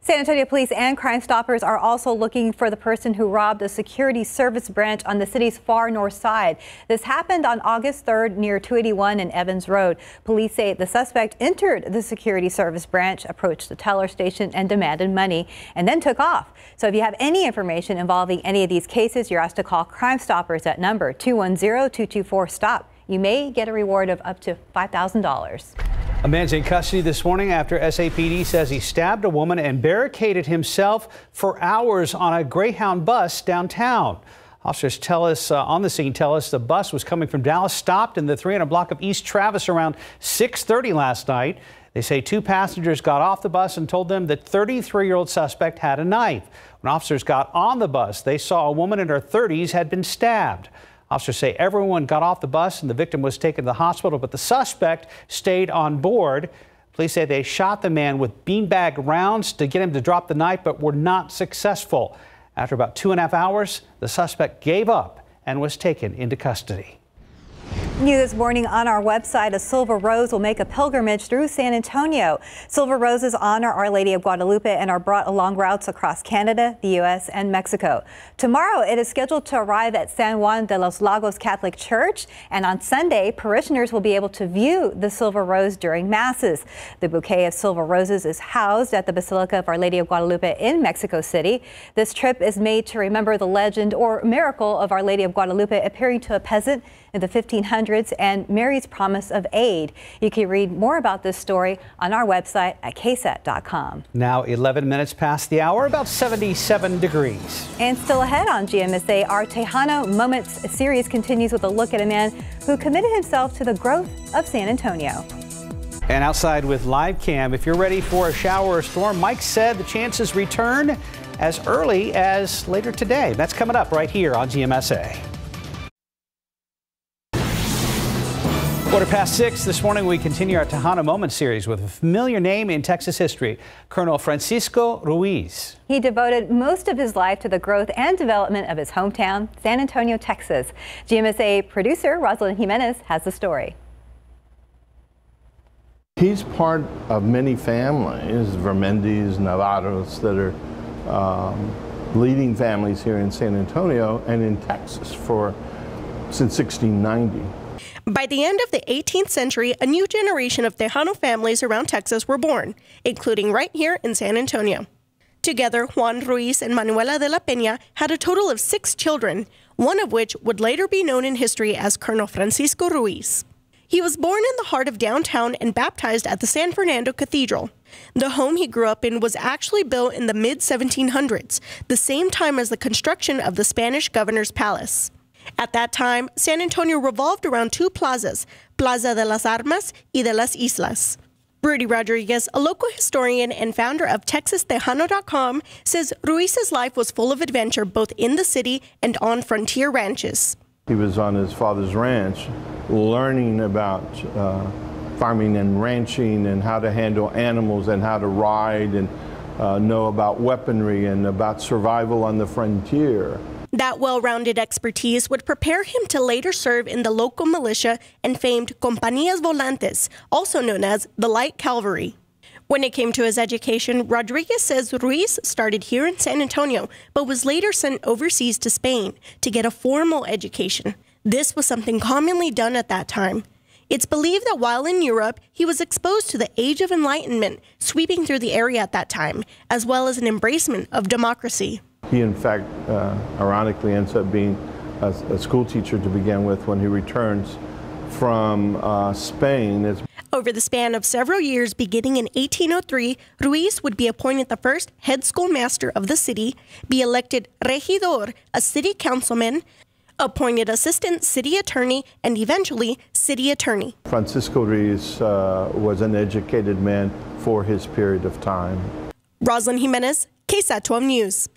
San Antonio Police and Crime Stoppers are also looking for the person who robbed a security service branch on the city's far north side. This happened on August 3rd near 281 and Evans Road. Police say the suspect entered the security service branch, approached the teller station and demanded money, and then took off. So if you have any information involving any of these cases, you're asked to call Crime Stoppers at number 210-224-STOP. You may get a reward of up to $5,000. A man's in custody this morning after SAPD says he stabbed a woman and barricaded himself for hours on a Greyhound bus downtown. Officers on the scene tell us the bus was coming from Dallas, stopped in the 300 block of East Travis around 6:30 last night. They say 2 passengers got off the bus and told them that 33-year-old suspect had a knife. When officers got on the bus, they saw a woman in her 30s had been stabbed. Officers say everyone got off the bus and the victim was taken to the hospital, but the suspect stayed on board. Police say they shot the man with beanbag rounds to get him to drop the knife, but were not successful. After about 2.5 hours, the suspect gave up and was taken into custody. New this morning on our website, a silver rose will make a pilgrimage through San Antonio. Silver roses honor Our Lady of Guadalupe and are brought along routes across Canada, the U.S., and Mexico. Tomorrow, it is scheduled to arrive at San Juan de los Lagos Catholic Church, and on Sunday, parishioners will be able to view the silver rose during masses. The bouquet of silver roses is housed at the Basilica of Our Lady of Guadalupe in Mexico City. This trip is made to remember the legend or miracle of Our Lady of Guadalupe appearing to a peasant in the 1500s and Mary's promise of aid. You can read more about this story on our website at KSAT.com. Now 11 minutes past the hour, about 77 degrees. And still ahead on GMSA, our Tejano Moments series continues with a look at a man who committed himself to the growth of San Antonio. And outside with live cam, if you're ready for a shower or storm, Mike said the chances return as early as later today. That's coming up right here on GMSA. 6:15 this morning, we continue our Tejano Moment series with a familiar name in Texas history, Colonel Francisco Ruiz. He devoted most of his life to the growth and development of his hometown, San Antonio, Texas. GMSA producer Rosalind Jimenez has the story. He's part of many families, Vermendez, Navarros, that are leading families here in San Antonio and in Texas since 1690. By the end of the 18th century, a new generation of Tejano families around Texas were born, including right here in San Antonio. Together, Juan Ruiz and Manuela de la Peña had a total of 6 children, one of which would later be known in history as Colonel Francisco Ruiz. He was born in the heart of downtown and baptized at the San Fernando Cathedral. The home he grew up in was actually built in the mid-1700s, the same time as the construction of the Spanish governor's palace. At that time, San Antonio revolved around 2 plazas, Plaza de las Armas y de las Islas. Rudy Rodriguez, a local historian and founder of TexasTejano.com, says Ruiz's life was full of adventure both in the city and on frontier ranches. He was on his father's ranch learning about farming and ranching and how to handle animals and how to ride and know about weaponry and about survival on the frontier. That well-rounded expertise would prepare him to later serve in the local militia and famed Compañías Volantes, also known as the Light Cavalry. When it came to his education, Rodriguez says Ruiz started here in San Antonio, but was later sent overseas to Spain to get a formal education. This was something commonly done at that time. It's believed that while in Europe, he was exposed to the Age of Enlightenment sweeping through the area at that time, as well as an embracement of democracy. He, in fact, ironically ends up being a school teacher to begin with when he returns from Spain. Over the span of several years, beginning in 1803, Ruiz would be appointed the first head schoolmaster of the city, be elected regidor, a city councilman, appointed assistant city attorney, and eventually city attorney. Francisco Ruiz was an educated man for his period of time. Roslyn Jimenez, KSAT 12 News.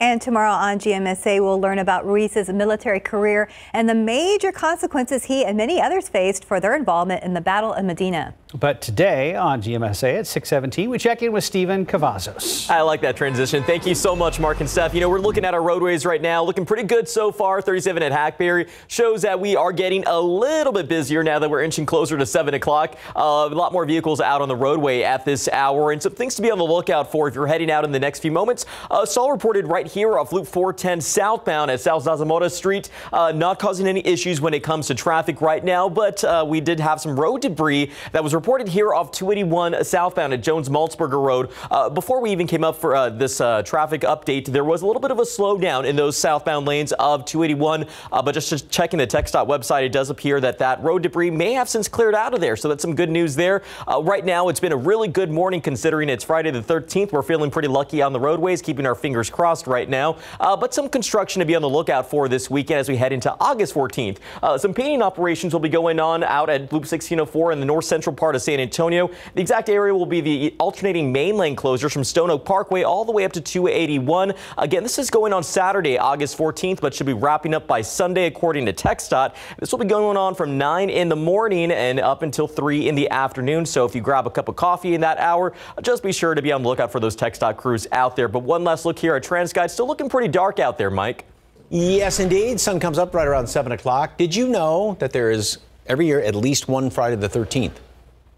And tomorrow on GMSA, we'll learn about Ruiz's military career and the major consequences he and many others faced for their involvement in the Battle of Medina. But today on GMSA at 6:17, we check in with Steven Cavazos. I like that transition. Thank you so much, Mark and Steph. You know, we're looking at our roadways right now, looking pretty good so far. 37 at Hackberry shows that we are getting a little bit busier now that we're inching closer to 7 o'clock. A lot more vehicles out on the roadway at this hour, and some things to be on the lookout for if you're heading out in the next few moments. Stall reported right here off Loop 410 southbound at South Zarzamora Street, not causing any issues when it comes to traffic right now, but we did have some road debris that was reported here off 281 southbound at Jones-Maltzberger Road. Before we even came up for this traffic update, there was a little bit of a slowdown in those southbound lanes of 281, but just checking the TxDOT website, it does appear that that road debris may have since cleared out of there, so that's some good news there. Right now, it's been a really good morning considering it's Friday the 13th. We're feeling pretty lucky on the roadways, keeping our fingers crossed right now, but some construction to be on the lookout for this weekend as we head into August 14th. Some painting operations will be going on out at Loop 1604 in the north central part of San Antonio. The exact area will be the alternating main lane closures from Stone Oak Parkway all the way up to 281. Again, this is going on Saturday, August 14th, but should be wrapping up by Sunday according to TxDOT. This will be going on from 9 in the morning and up until 3 in the afternoon. So if you grab a cup of coffee in that hour, just be sure to be on the lookout for those TxDOT crews out there. But one last look here at TransGuide. Still looking pretty dark out there, Mike. Yes, indeed. Sun comes up right around 7 o'clock. Did you know that there is every year at least one Friday the 13th?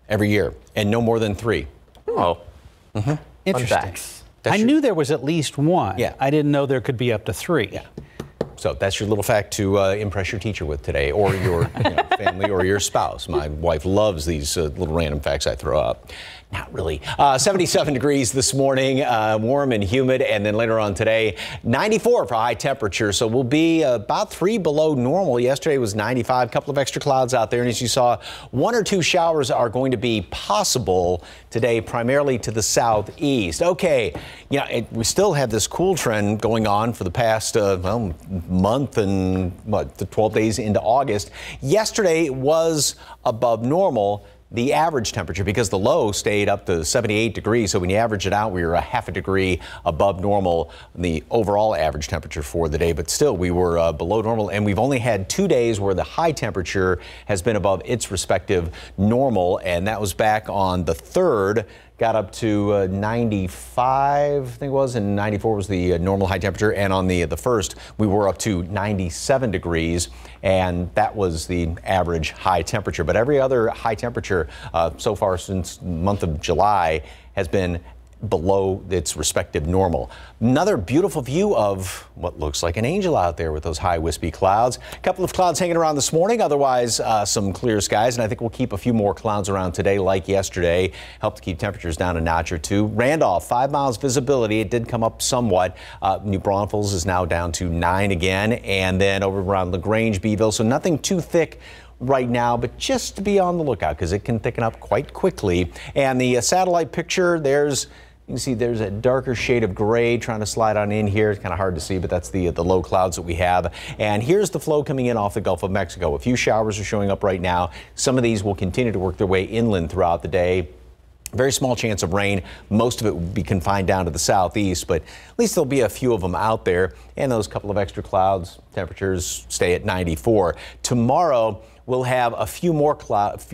Every year, and no more than 3. Oh. Mm-hmm. Interesting. I knew there was at least one. Yeah. I didn't know there could be up to 3. Yeah. So that's your little fact to impress your teacher with today, or your family, or your spouse. My wife loves these little random facts I throw up. Not really. 77 degrees this morning, warm and humid, and then later on today, 94 for high temperature. So we'll be about 3 below normal. Yesterday was 95, a couple of extra clouds out there, and as you saw, 1 or 2 showers are going to be possible today, primarily to the southeast. Okay, we still have this cool trend going on for the past month and the 12 days into August. Yesterday was above normal. The average temperature, because the low stayed up to 78 degrees. So when you average it out, we were a half a degree above normal, the overall average temperature for the day. But still, we were below normal. And we've only had 2 days where the high temperature has been above its respective normal. And that was back on the 3rd. Got up to 95, I think it was, and 94 was the normal high temperature. And on the 1st, we were up to 97 degrees, and that was the average high temperature. But every other high temperature so far since the month of July has been below its respective normal. Another beautiful view of what looks like an angel out there with those high wispy clouds. A couple of clouds hanging around this morning, otherwise some clear skies, and I think we'll keep a few more clouds around today like yesterday. Help to keep temperatures down a notch or 2. Randolph, 5 miles visibility. It did come up somewhat. New Braunfels is now down to 9 again, and then over around LaGrange, Beeville, so nothing too thick right now, but just to be on the lookout because it can thicken up quite quickly. And the satellite picture, you can see there's a darker shade of gray trying to slide on in here. It's kind of hard to see, but that's the low clouds that we have. And here's the flow coming in off the Gulf of Mexico. A few showers are showing up right now. Some of these will continue to work their way inland throughout the day. Very small chance of rain. Most of it will be confined down to the southeast, but at least there'll be a few of them out there. And those couple of extra clouds, temperatures stay at 94. Tomorrow, we'll have a few more clouds,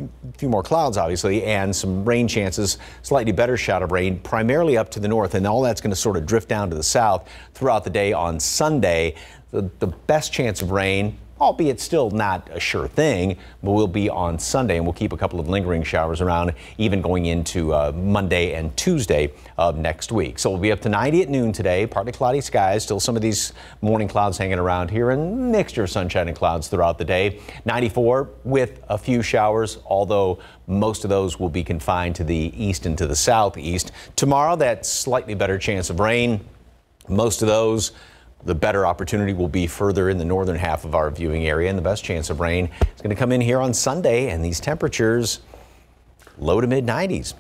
obviously, and some rain chances, slightly better shot of rain, primarily up to the north. And all that's going to sort of drift down to the south throughout the day on Sunday. The best chance of rain, albeit still not a sure thing, but will be on Sunday, and we'll keep a couple of lingering showers around even going into Monday and Tuesday of next week. So we'll be up to 90 at noon today, partly cloudy skies, still some of these morning clouds hanging around here, and mixture of sunshine and clouds throughout the day. 94 with a few showers, although most of those will be confined to the east and to the southeast. Tomorrow, that slightly better chance of rain. Most of those, the better opportunity will be further in the northern half of our viewing area, and the best chance of rain is going to come in here on Sunday, and these temperatures low to mid 90s.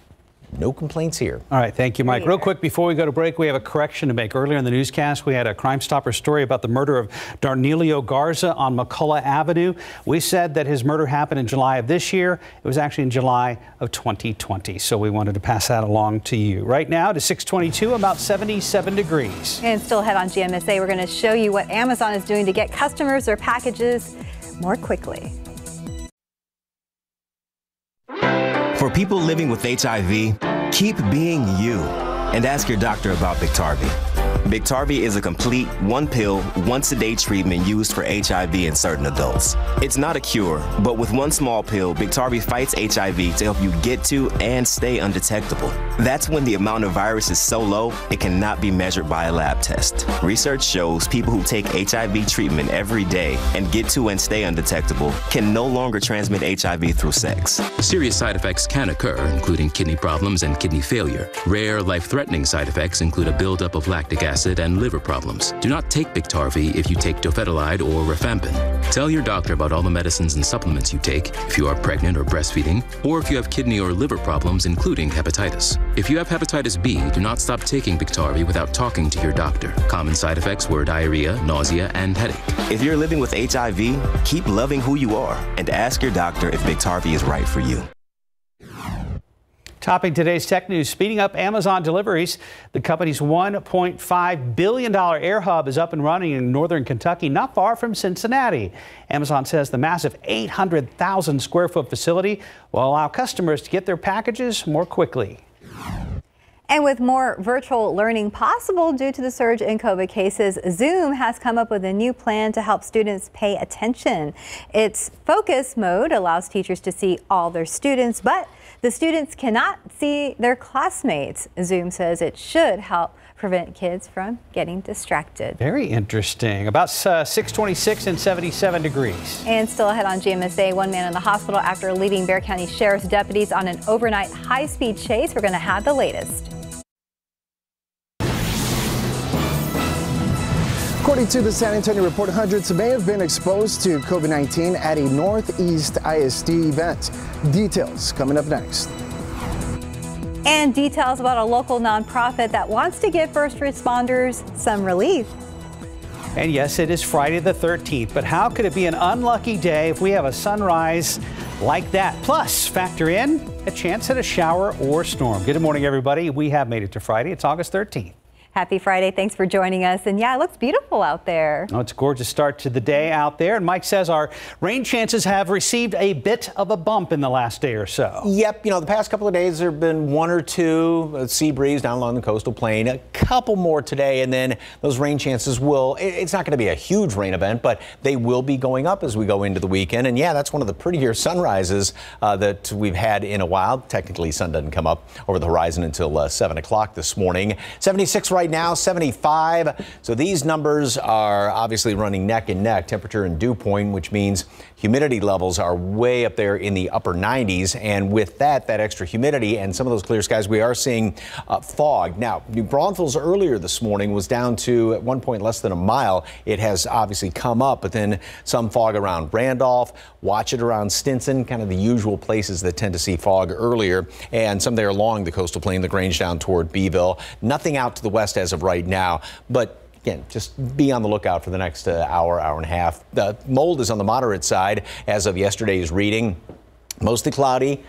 No complaints here. All right, thank you, Mike. Real quick before we go to break, we have a correction to make. Earlier in the newscast, we had a Crime Stopper story about the murder of Darnelio Garza on McCullough Avenue. We said that his murder happened in July of this year. It was actually in July of 2020, so we wanted to pass that along to you. Right now to 622, about 77 degrees. And still ahead on GMSA, we're going to show you what Amazon is doing to get customers their packages more quickly. For people living with HIV, keep being you and ask your doctor about Biktarvy. Biktarvy is a complete one-pill, once-a-day treatment used for HIV in certain adults. It's not a cure, but with one small pill, Biktarvy fights HIV to help you get to and stay undetectable. That's when the amount of virus is so low, it cannot be measured by a lab test. Research shows people who take HIV treatment every day and get to and stay undetectable can no longer transmit HIV through sex. Serious side effects can occur, including kidney problems and kidney failure. Rare, life-threatening side effects include a buildup of lactic acid and liver problems. Do not take Biktarvy if you take dofetilide or rifampin. Tell your doctor about all the medicines and supplements you take if you are pregnant or breastfeeding, or if you have kidney or liver problems, including hepatitis. If you have hepatitis B, do not stop taking Biktarvy without talking to your doctor. Common side effects were diarrhea, nausea, and headache. If you're living with HIV, keep loving who you are and ask your doctor if Biktarvy is right for you. Topping today's tech news, speeding up Amazon deliveries. The company's $1.5 billion air hub is up and running in northern Kentucky, not far from Cincinnati. Amazon says the massive 800,000 square foot facility will allow customers to get their packages more quickly. And with more virtual learning possible due to the surge in COVID cases, Zoom has come up with a new plan to help students pay attention. Its focus mode allows teachers to see all their students, but the students cannot see their classmates. Zoom says it should help prevent kids from getting distracted. Very interesting. About 626 and 77 degrees. And still ahead on GMSA, one man in the hospital after leading Bexar County Sheriff's deputies on an overnight high-speed chase. We're going to have the latest. According to the San Antonio Report, hundreds may have been exposed to COVID-19 at a Northeast ISD event. Details coming up next. And details about a local nonprofit that wants to give first responders some relief. And yes, it is Friday the 13th, but how could it be an unlucky day if we have a sunrise like that? Plus, factor in a chance at a shower or storm. Good morning, everybody. We have made it to Friday. It's August 13th. Happy Friday. Thanks for joining us. And yeah, it looks beautiful out there. Oh, it's a gorgeous start to the day out there. And Mike says our rain chances have received a bit of a bump in the last day or so. Yep. You know, the past couple of days there have been one or two sea breeze down along the coastal plain, a couple more today, and then those rain chances will, it's not going to be a huge rain event, but they will be going up as we go into the weekend. And yeah, that's one of the prettier sunrises that we've had in a while. Technically, sun doesn't come up over the horizon until 7 o'clock this morning. 76 right now, 75. So these numbers are obviously running neck and neck, temperature and dew point, which means humidity levels are way up there in the upper 90s. And with that extra humidity and some of those clear skies, we are seeing fog. Now, New Braunfels earlier this morning was down to, at one point, less than a mile. It has obviously come up, but then some fog around Randolph. Watch it around Stinson, kind of the usual places that tend to see fog earlier, and some there along the coastal plain, the Grange down toward Beeville. Nothing out to the west as of right now, but again, just be on the lookout for the next hour and a half. The mold is on the moderate side as of yesterday's reading. Mostly cloudy.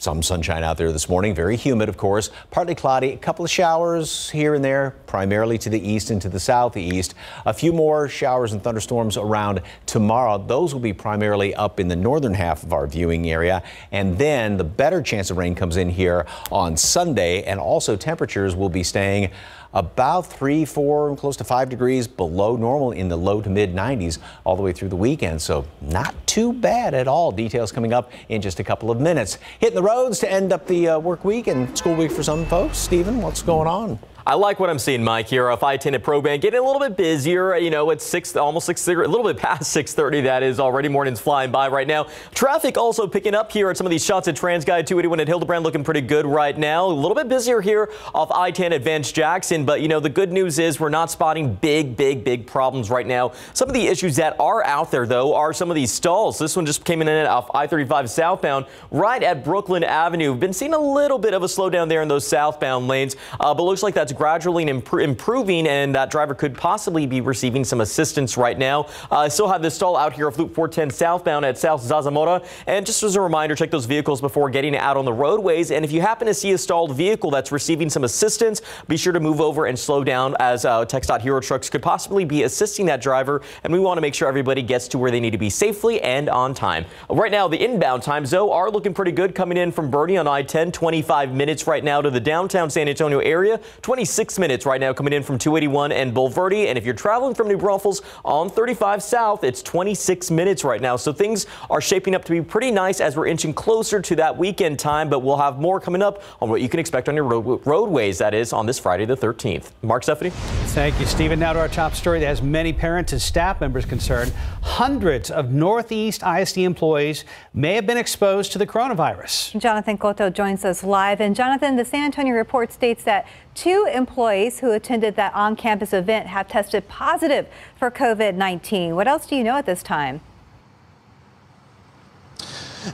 Some sunshine out there this morning, very humid, of course, partly cloudy, a couple of showers here and there, primarily to the east and to the southeast. A few more showers and thunderstorms around tomorrow. Those will be primarily up in the northern half of our viewing area. And then the better chance of rain comes in here on Sunday, and also temperatures will be staying about 3, 4, close to 5 degrees below normal in the low to mid 90s all the way through the weekend. So not too bad at all. Details coming up in just a couple of minutes. Hitting the roads to end up the work week and school week for some folks. Stephen, what's going on? I like what I'm seeing, Mike, here off I-10 at Pro-Ban. Getting a little bit busier. You know, it's almost 6:30, a little bit past 6:30. That is already. Morning's flying by right now. Traffic also picking up here at some of these shots at TransGuide 281 at Hildebrand, looking pretty good right now. A little bit busier here off I-10 at Vance Jackson. But, you know, the good news is we're not spotting big problems right now. Some of the issues that are out there, though, are some of these stalls. This one just came in off I-35 southbound right at Brooklyn Avenue. We've been seeing a little bit of a slowdown there in those southbound lanes, but looks like that's gradually improving, and that driver could possibly be receiving some assistance right now. I still have this stall out here of Loop 410 southbound at South Zarzamora. And just as a reminder, check those vehicles before getting out on the roadways. And if you happen to see a stalled vehicle that's receiving some assistance, be sure to move over and slow down, as TxDOT Hero trucks could possibly be assisting that driver. And we want to make sure everybody gets to where they need to be safely and on time. Right now, the inbound times, though, are looking pretty good. Coming in from Bernie on I-10, 25 minutes right now to the downtown San Antonio area, 26 minutes right now coming in from 281 and Bulverde. And if you're traveling from New Braunfels on 35 south, it's 26 minutes right now. So things are shaping up to be pretty nice as we're inching closer to that weekend time. But we'll have more coming up on what you can expect on your roadways, that is, on this Friday the 13th. Mark, Stephanie. Thank you, Stephen. Now to our top story that has many parents and staff members concerned. Hundreds of Northeast ISD employees may have been exposed to the coronavirus. Jonathan Cotto joins us live. And Jonathan, the San Antonio report states that 2 employees who attended that on-campus event have tested positive for COVID-19. What else do you know at this time?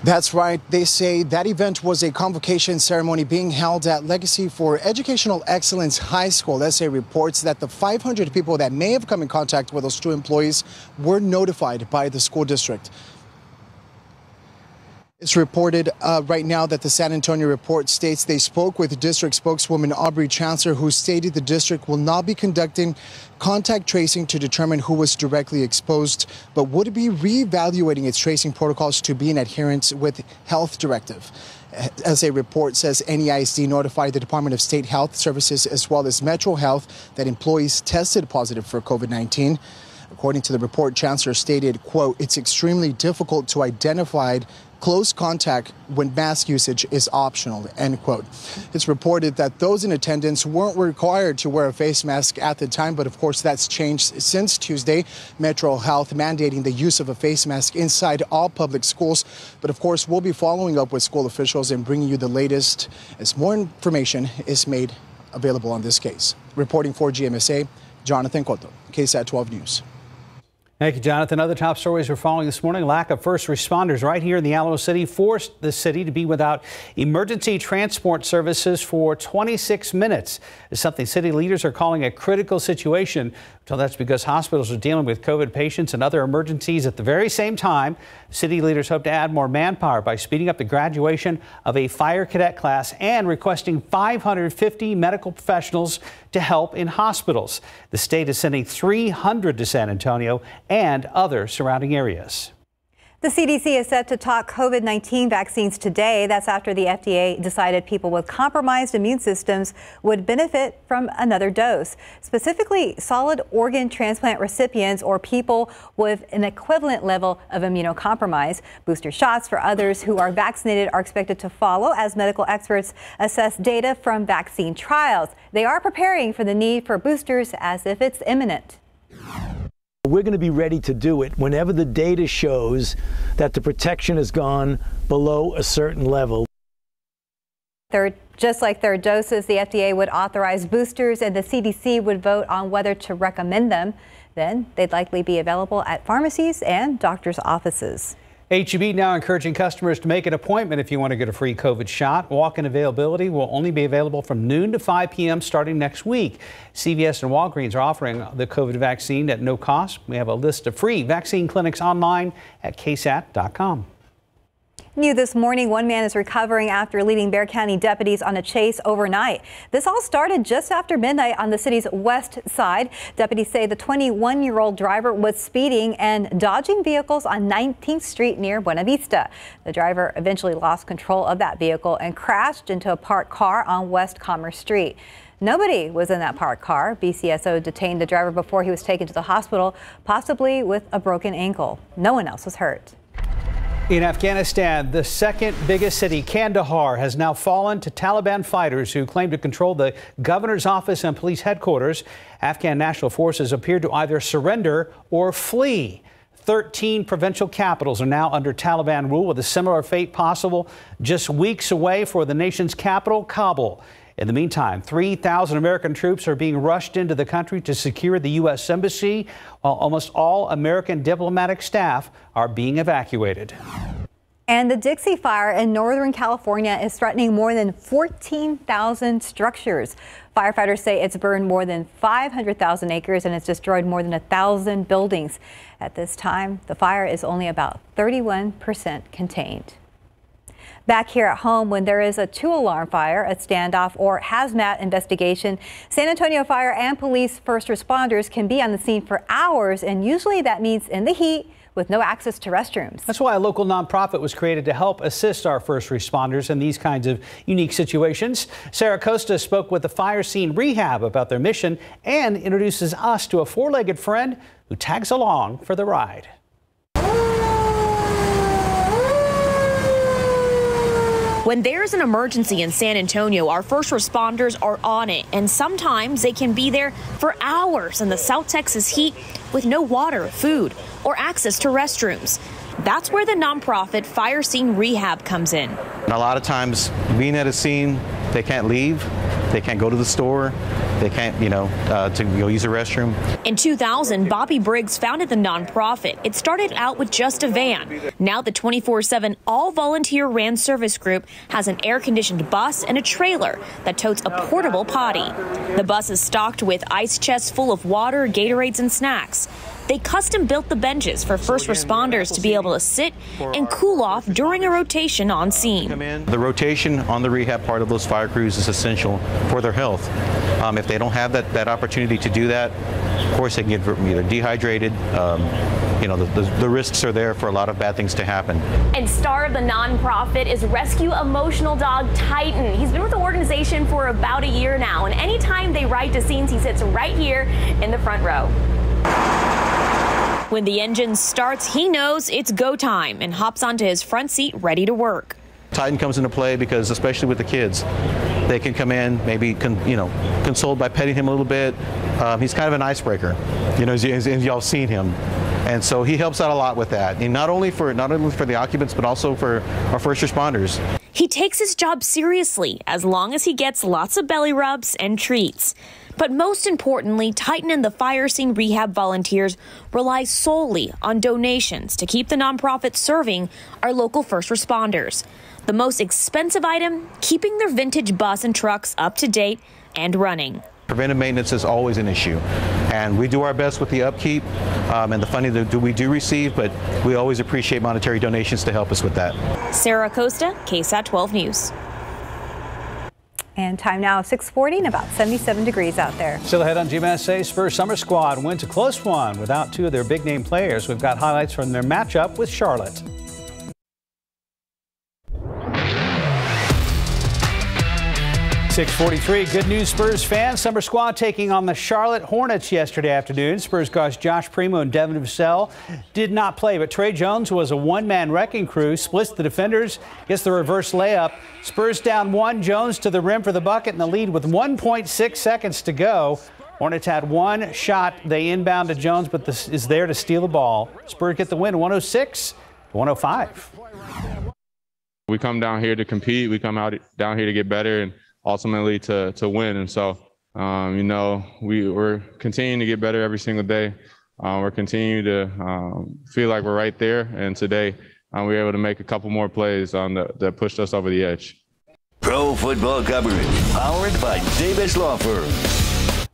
That's right. They say that event was a convocation ceremony being held at Legacy for Educational Excellence High School. SA reports that the 500 people that may have come in contact with those 2 employees were notified by the school district. It's reported right now that the San Antonio report states they spoke with district spokeswoman Aubrey Chancellor, who stated the district will not be conducting contact tracing to determine who was directly exposed, but would be reevaluating its tracing protocols to be in adherence with health directive. As a report says, NEISD notified the Department of State Health Services as well as Metro Health that employees tested positive for COVID-19. According to the report, Chancellor stated, quote, "It's extremely difficult to identify close contact when mask usage is optional," end quote. It's reported that those in attendance weren't required to wear a face mask at the time, but of course that's changed since Tuesday. Metro Health mandating the use of a face mask inside all public schools. But of course, we'll be following up with school officials and bringing you the latest as more information is made available on this case. Reporting for GMSA, Jonathan Cotto, KSAT 12 News. Thank you, Jonathan. Other top stories we're following this morning. Lack of first responders right here in the Alamo City forced the city to be without emergency transport services for 26 minutes. It's something city leaders are calling a critical situation. So that's because hospitals are dealing with COVID patients and other emergencies at the very same time. City leaders hope to add more manpower by speeding up the graduation of a fire cadet class and requesting 550 medical professionals to help in hospitals. The state is sending 300 to San Antonio and other surrounding areas. The CDC is set to talk COVID-19 vaccines today. That's after the FDA decided people with compromised immune systems would benefit from another dose. Specifically, solid organ transplant recipients or people with an equivalent level of immunocompromise. Booster shots for others who are vaccinated are expected to follow as medical experts assess data from vaccine trials. They are preparing for the need for boosters as if it's imminent. We're going to be ready to do it whenever the data shows that the protection has gone below a certain level. Just like third doses, the FDA would authorize boosters and the CDC would vote on whether to recommend them. Then they'd likely be available at pharmacies and doctors' offices. H-E-B now encouraging customers to make an appointment if you want to get a free COVID shot. Walk-in availability will only be available from noon to 5 p.m. starting next week. CVS and Walgreens are offering the COVID vaccine at no cost. We have a list of free vaccine clinics online at KSAT.com. New this morning, one man is recovering after leading Bexar County deputies on a chase overnight. This all started just after midnight on the city's west side. Deputies say the 21-year-old driver was speeding and dodging vehicles on 19th Street near Buena Vista. The driver eventually lost control of that vehicle and crashed into a parked car on West Commerce Street. Nobody was in that parked car. BCSO detained the driver before he was taken to the hospital, possibly with a broken ankle. No one else was hurt. In Afghanistan, the second biggest city, Kandahar, has now fallen to Taliban fighters who claim to control the governor's office and police headquarters. Afghan national forces appear to either surrender or flee. 13 provincial capitals are now under Taliban rule, with a similar fate possible just weeks away for the nation's capital, Kabul. In the meantime, 3,000 American troops are being rushed into the country to secure the U.S. Embassy, while almost all American diplomatic staff are being evacuated. And the Dixie Fire in Northern California is threatening more than 14,000 structures. Firefighters say it's burned more than 500,000 acres and it's destroyed more than 1,000 buildings. At this time, the fire is only about 31% contained. Back here at home, when there is a two-alarm fire, a standoff, or hazmat investigation, San Antonio Fire and police first responders can be on the scene for hours, and usually that means in the heat with no access to restrooms. That's why a local nonprofit was created to help assist our first responders in these kinds of unique situations. Sarah Costa spoke with the Fire Scene Rehab about their mission and introduces us to a four-legged friend who tags along for the ride. When there's an emergency in San Antonio, our first responders are on it, and sometimes they can be there for hours in the South Texas heat with no water, food, or access to restrooms. That's where the nonprofit Fire Scene Rehab comes in. And a lot of times, being at a scene, they can't leave, they can't go to the store, they can't, to go use a restroom. In 2000, Bobby Briggs founded the nonprofit. It started out with just a van. Now the 24/7 all-volunteer ran service group has an air-conditioned bus and a trailer that totes a portable potty. The bus is stocked with ice chests full of water, Gatorades, and snacks. They custom-built the benches for first responders to be able to sit and cool off during a rotation on scene. The rotation on the rehab part of those fire crews is essential for their health. If they don't have that opportunity to do that, of course they can get either dehydrated. The risks are there for a lot of bad things to happen. And star of the nonprofit is rescue emotional dog Titan. He's been with the organization for about a year now, and anytime they ride to scenes, he sits right here in the front row. When the engine starts, he knows it's go time and hops onto his front seat ready to work. Titan comes into play because, especially with the kids, they can come in, maybe console by petting him a little bit. He's kind of an icebreaker, as y'all seen him, and so he helps out a lot with that. And not only for the occupants, but also for our first responders. He takes his job seriously as long as he gets lots of belly rubs and treats. But most importantly, Titan and the Fire Scene Rehab volunteers rely solely on donations to keep the nonprofit serving our local first responders. The most expensive item, keeping their vintage bus and trucks up to date and running. Preventive maintenance is always an issue, and we do our best with the upkeep and the funding that we do receive, but we always appreciate monetary donations to help us with that. Sarah Costa, KSAT 12 News. And time now 6:40 and about 77 degrees out there. Still ahead on GMSA, Spurs Summer Squad wins a close one without two of their big name players. We've got highlights from their matchup with Charlotte. .43, good news Spurs fans. Summer Squad taking on the Charlotte Hornets yesterday afternoon. Spurs guards Josh Primo and Devin Vassell did not play, but Trey Jones was a one-man wrecking crew, splits the defenders, gets the reverse layup. Spurs down one, Jones to the rim for the bucket and the lead with 1.6 seconds to go. Hornets had one shot. They inbound to Jones, but this is there to steal the ball. Spurs get the win 106-105. We come down here to compete. We come down here to get better and ultimately to win. And so, we're continuing to get better every single day. We're continuing to feel like we're right there. And today, we were able to make a couple more plays that pushed us over the edge. Pro football coverage powered by Davis Law Firm.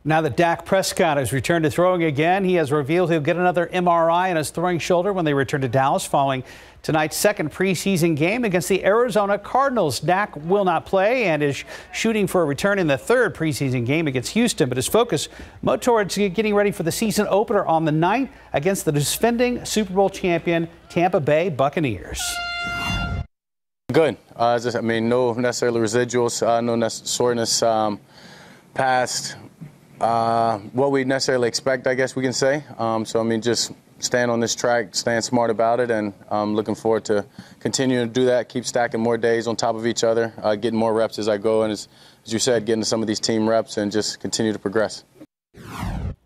Now that Dak Prescott has returned to throwing again, he has revealed he'll get another MRI on his throwing shoulder when they return to Dallas following tonight's second preseason game against the Arizona Cardinals. Dak will not play and is shooting for a return in the third preseason game against Houston, but his focus more towards getting ready for the season opener on the 9th against the defending Super Bowl champion Tampa Bay Buccaneers. Good. No necessarily residuals, no soreness past what we necessarily expect, I guess we can say. Just stand on this track, stand smart about it, and I'm looking forward to continuing to do that, keep stacking more days on top of each other, getting more reps as I go, and as you said, getting to some of these team reps and just continue to progress.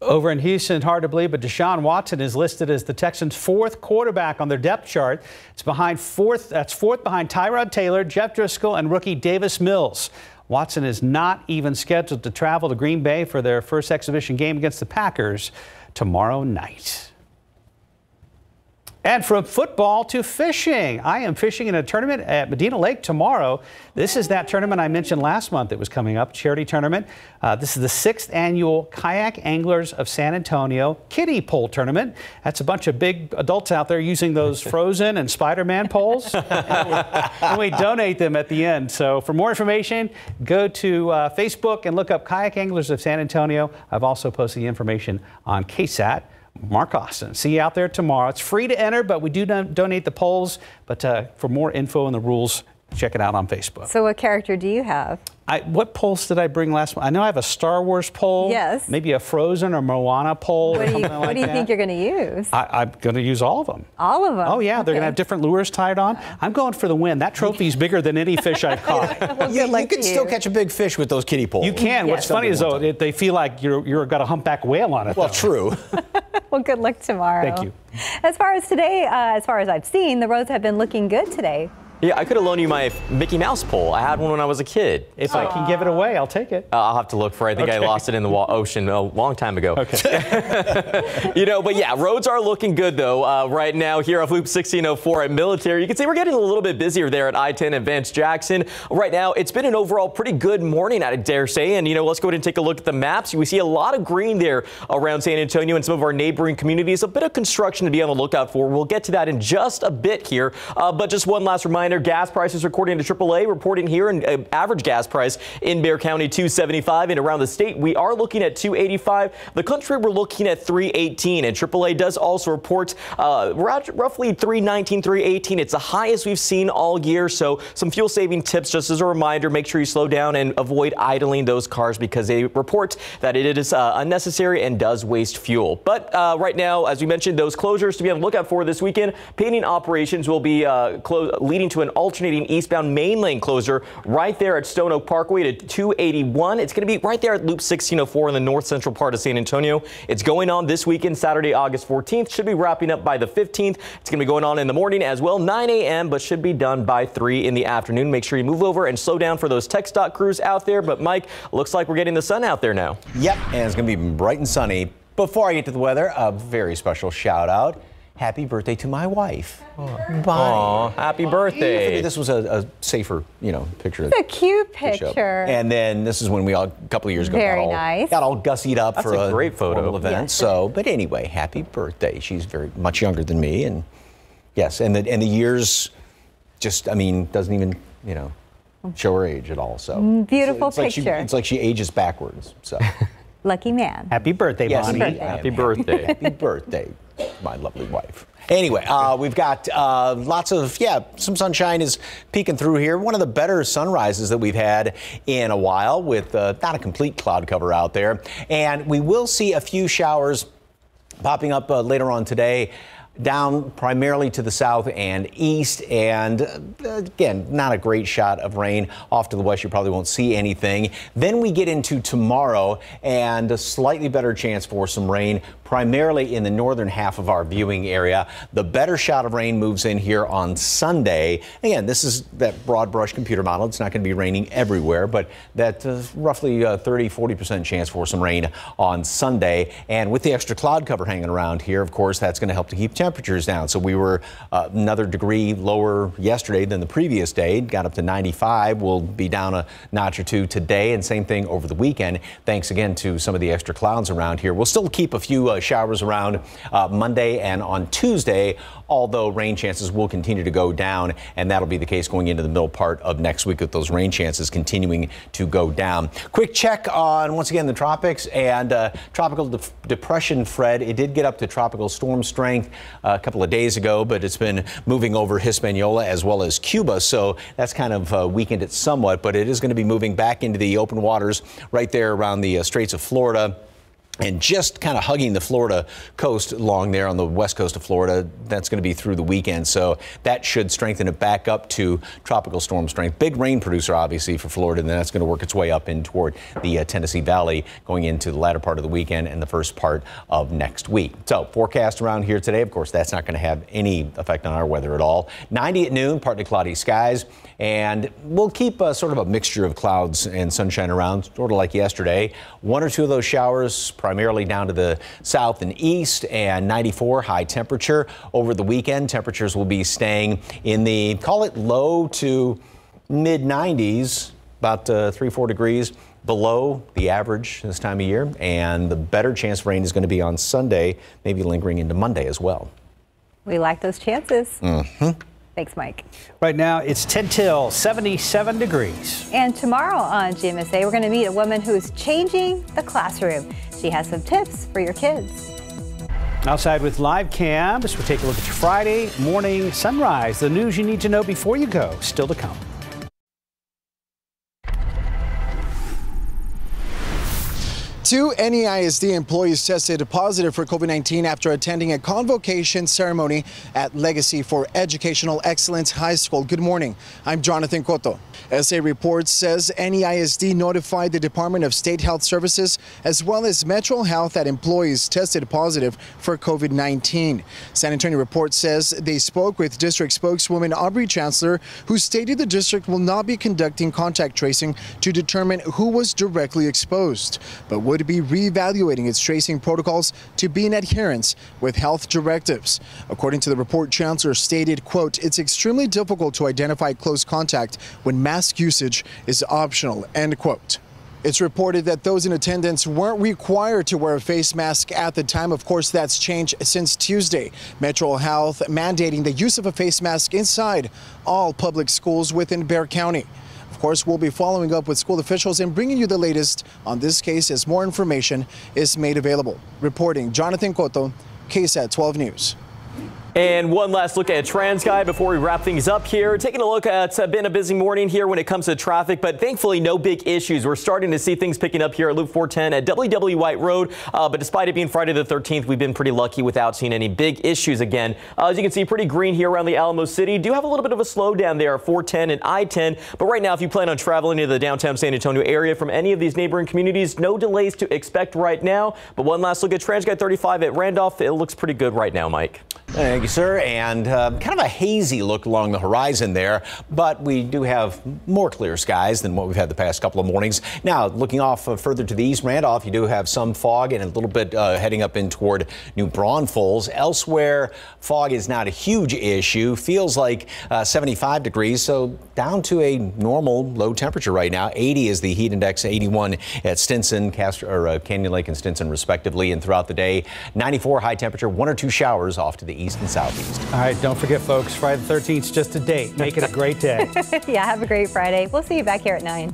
Over in Houston, hard to believe, but Deshaun Watson is listed as the Texans' 4th quarterback on their depth chart. It's fourth behind Tyrod Taylor, Jeff Driscoll, and rookie Davis Mills. Watson is not even scheduled to travel to Green Bay for their first exhibition game against the Packers tomorrow night. And from football to fishing. I am fishing in a tournament at Medina Lake tomorrow. This is that tournament I mentioned last month that was coming up, charity tournament. This is the 6th annual Kayak Anglers of San Antonio kiddie pole tournament. That's a bunch of big adults out there using those Frozen and Spider-Man poles. and we donate them at the end. So for more information, go to Facebook and look up Kayak Anglers of San Antonio. I've also posted the information on KSAT. Mark Austin. See you out there tomorrow. It's free to enter, but we do donate the poles. But for more info and the rules, check it out on Facebook. So what character do you have? What poles did I bring last month? I know I have a Star Wars pole. Yes. Maybe a Frozen or Moana pole. What do you think you're going to use? I'm going to use all of them. All of them? Oh, yeah. Okay. They're going to have different lures tied on. I'm going for the win. That trophy's bigger than any fish I've caught. Well, you can still catch a big fish with those kiddie poles. You can. Yes. What's funny is, though, they feel like you've got a humpback whale on it. Well, true. Well, good luck tomorrow. Thank you. As far as today, as far as I've seen, the roads have been looking good today. Yeah, I could have loaned you my Mickey Mouse pole. I had one when I was a kid. If I can give it away, I'll take it. I'll have to look for it. I think I lost it in the ocean a long time ago. Okay. But yeah, roads are looking good, though. Right now here off Loop 1604 at Military, you can see we're getting a little bit busier there at I-10 and Vance Jackson. Right now, it's been an overall pretty good morning, I dare say. And, let's go ahead and take a look at the maps. We see a lot of green there around San Antonio and some of our neighboring communities. A bit of construction to be on the lookout for. We'll get to that in just a bit here. But just one last reminder, gas prices according to AAA reporting here an average gas price in Bexar County $2.75, and around the state we are looking at $2.85. The country we're looking at $3.18, and AAA does also report roughly $3.19, $3.18. It's the highest we've seen all year, so some fuel saving tips just as a reminder. Make sure you slow down and avoid idling those cars because they report that it is unnecessary and does waste fuel. But right now, as we mentioned, those closures to be on the lookout for this weekend. Painting operations will be leading to an alternating eastbound main lane closure right there at Stone Oak Parkway to 281. It's going to be right there at Loop 1604 in the north central part of San Antonio. It's going on this weekend, Saturday, August 14th. Should be wrapping up by the 15th. It's going to be going on in the morning as well, 9 a.m., but should be done by 3 in the afternoon. Make sure you move over and slow down for those tech stock crews out there. But Mike, looks like we're getting the sun out there now. Yep, and it's going to be bright and sunny. Before I get to the weather, a very special shout out. Happy birthday to my wife. Aw, happy birthday. I figured this was a safer, picture. It's a cute picture. And then this is when we a couple of years ago got all gussied up. That's for a great photo event. Yes. So, but anyway, happy birthday. She's very much younger than me, and yes, and the years just, doesn't even, show her age at all. So beautiful picture. It's like she ages backwards. So lucky man. Happy birthday, Bonnie. Happy birthday. Happy birthday, my lovely wife. Anyway, we've got lots of, some sunshine is peeking through here. One of the better sunrises that we've had in a while with not a complete cloud cover out there. And we will see a few showers popping up later on today. Down primarily to the south and east, and again, not a great shot of rain. Off to the west, you probably won't see anything. Then we get into tomorrow, and a slightly better chance for some rain, primarily in the northern half of our viewing area. The better shot of rain moves in here on Sunday. Again, this is that broad brush computer model. It's not going to be raining everywhere, but that roughly 30-40% chance for some rain on Sunday. And with the extra cloud cover hanging around here, of course, that's going to help to keep temperatures down. So we were another degree lower yesterday than the previous day. Got up to 95. We'll be down a notch or two today, and same thing over the weekend. Thanks again to some of the extra clouds around here. We'll still keep a few showers around Monday and on Tuesday, although rain chances will continue to go down, and that'll be the case going into the middle part of next week with those rain chances continuing to go down. Quick check on, once again, the tropics and tropical depression Fred. It did get up to tropical storm strength a couple of days ago, but it's been moving over Hispaniola as well as Cuba, so that's kind of weakened it somewhat, but it is going to be moving back into the open waters right there around the Straits of Florida, and just kind of hugging the Florida coast along there on the west coast of Florida. That's going to be through the weekend, so that should strengthen it back up to tropical storm strength. Big rain producer, obviously, for Florida, and then that's going to work its way up in toward the Tennessee Valley going into the latter part of the weekend and the first part of next week. So forecast around here today, of course, that's not going to have any effect on our weather at all. 90 at noon, partly cloudy skies, and we'll keep sort of a mixture of clouds and sunshine around, sort of like yesterday. One or two of those showers primarily down to the south and east, and 94 high temperature over the weekend. Temperatures will be staying in the, call it low to mid 90s, about 3-4 degrees below the average this time of year, and the better chance of rain is going to be on Sunday, maybe lingering into Monday as well. We like those chances. Mm-hmm. Thanks, Mike. Right now, it's 10 till 77 degrees. And tomorrow on GMSA, we're going to meet a woman who is changing the classroom. She has some tips for your kids. Outside with live cams, we'll take a look at your Friday morning sunrise. The news you need to know before you go, still to come. Two NEISD employees tested positive for COVID-19 after attending a convocation ceremony at Legacy for Educational Excellence High School. Good morning. I'm Jonathan Cotto. SA Report says NEISD notified the Department of State Health Services as well as Metro Health that employees tested positive for COVID-19. San Antonio Report says they spoke with district spokeswoman Aubrey Chancellor, who stated the district will not be conducting contact tracing to determine who was directly exposed, but would be reevaluating its tracing protocols to be in adherence with health directives. According to the report, Chancellor stated, quote, "It's extremely difficult to identify close contact when mask usage is optional," end quote. It's reported that those in attendance weren't required to wear a face mask at the time. Of course, that's changed since Tuesday. Metro Health mandating the use of a face mask inside all public schools within Bexar County. Of course, we'll be following up with school officials and bringing you the latest on this case as more information is made available. Reporting, Jonathan Cotto, KSAT 12 News. And one last look at TransGuide before we wrap things up here. Taking a look at, it's been a busy morning here when it comes to traffic, but thankfully no big issues. We're starting to see things picking up here at Loop 410 at WW White Road. But despite it being Friday the 13th, we've been pretty lucky without seeing any big issues again. As you can see, pretty green here around the Alamo City. Do have a little bit of a slowdown there, 410 and I-10. But right now, if you plan on traveling into the downtown San Antonio area from any of these neighboring communities, no delays to expect right now. But one last look at TransGuide 35 at Randolph. It looks pretty good right now, Mike. Thank you, sir. And kind of a hazy look along the horizon there, but we do have more clear skies than what we've had the past couple of mornings. Now, looking off further to the east, Randolph, you do have some fog and a little bit heading up in toward New Braunfels. Elsewhere, fog is not a huge issue. Feels like 75 degrees, so down to a normal low temperature right now. 80 is the heat index, 81 at Stinson, Canyon Lake and Stinson, respectively. And throughout the day, 94 high temperature, 1 or 2 showers off to the east and southeast. All right, don't forget, folks, Friday the 13th is just a date. Make it a great day. Yeah, have a great Friday. We'll see you back here at 9.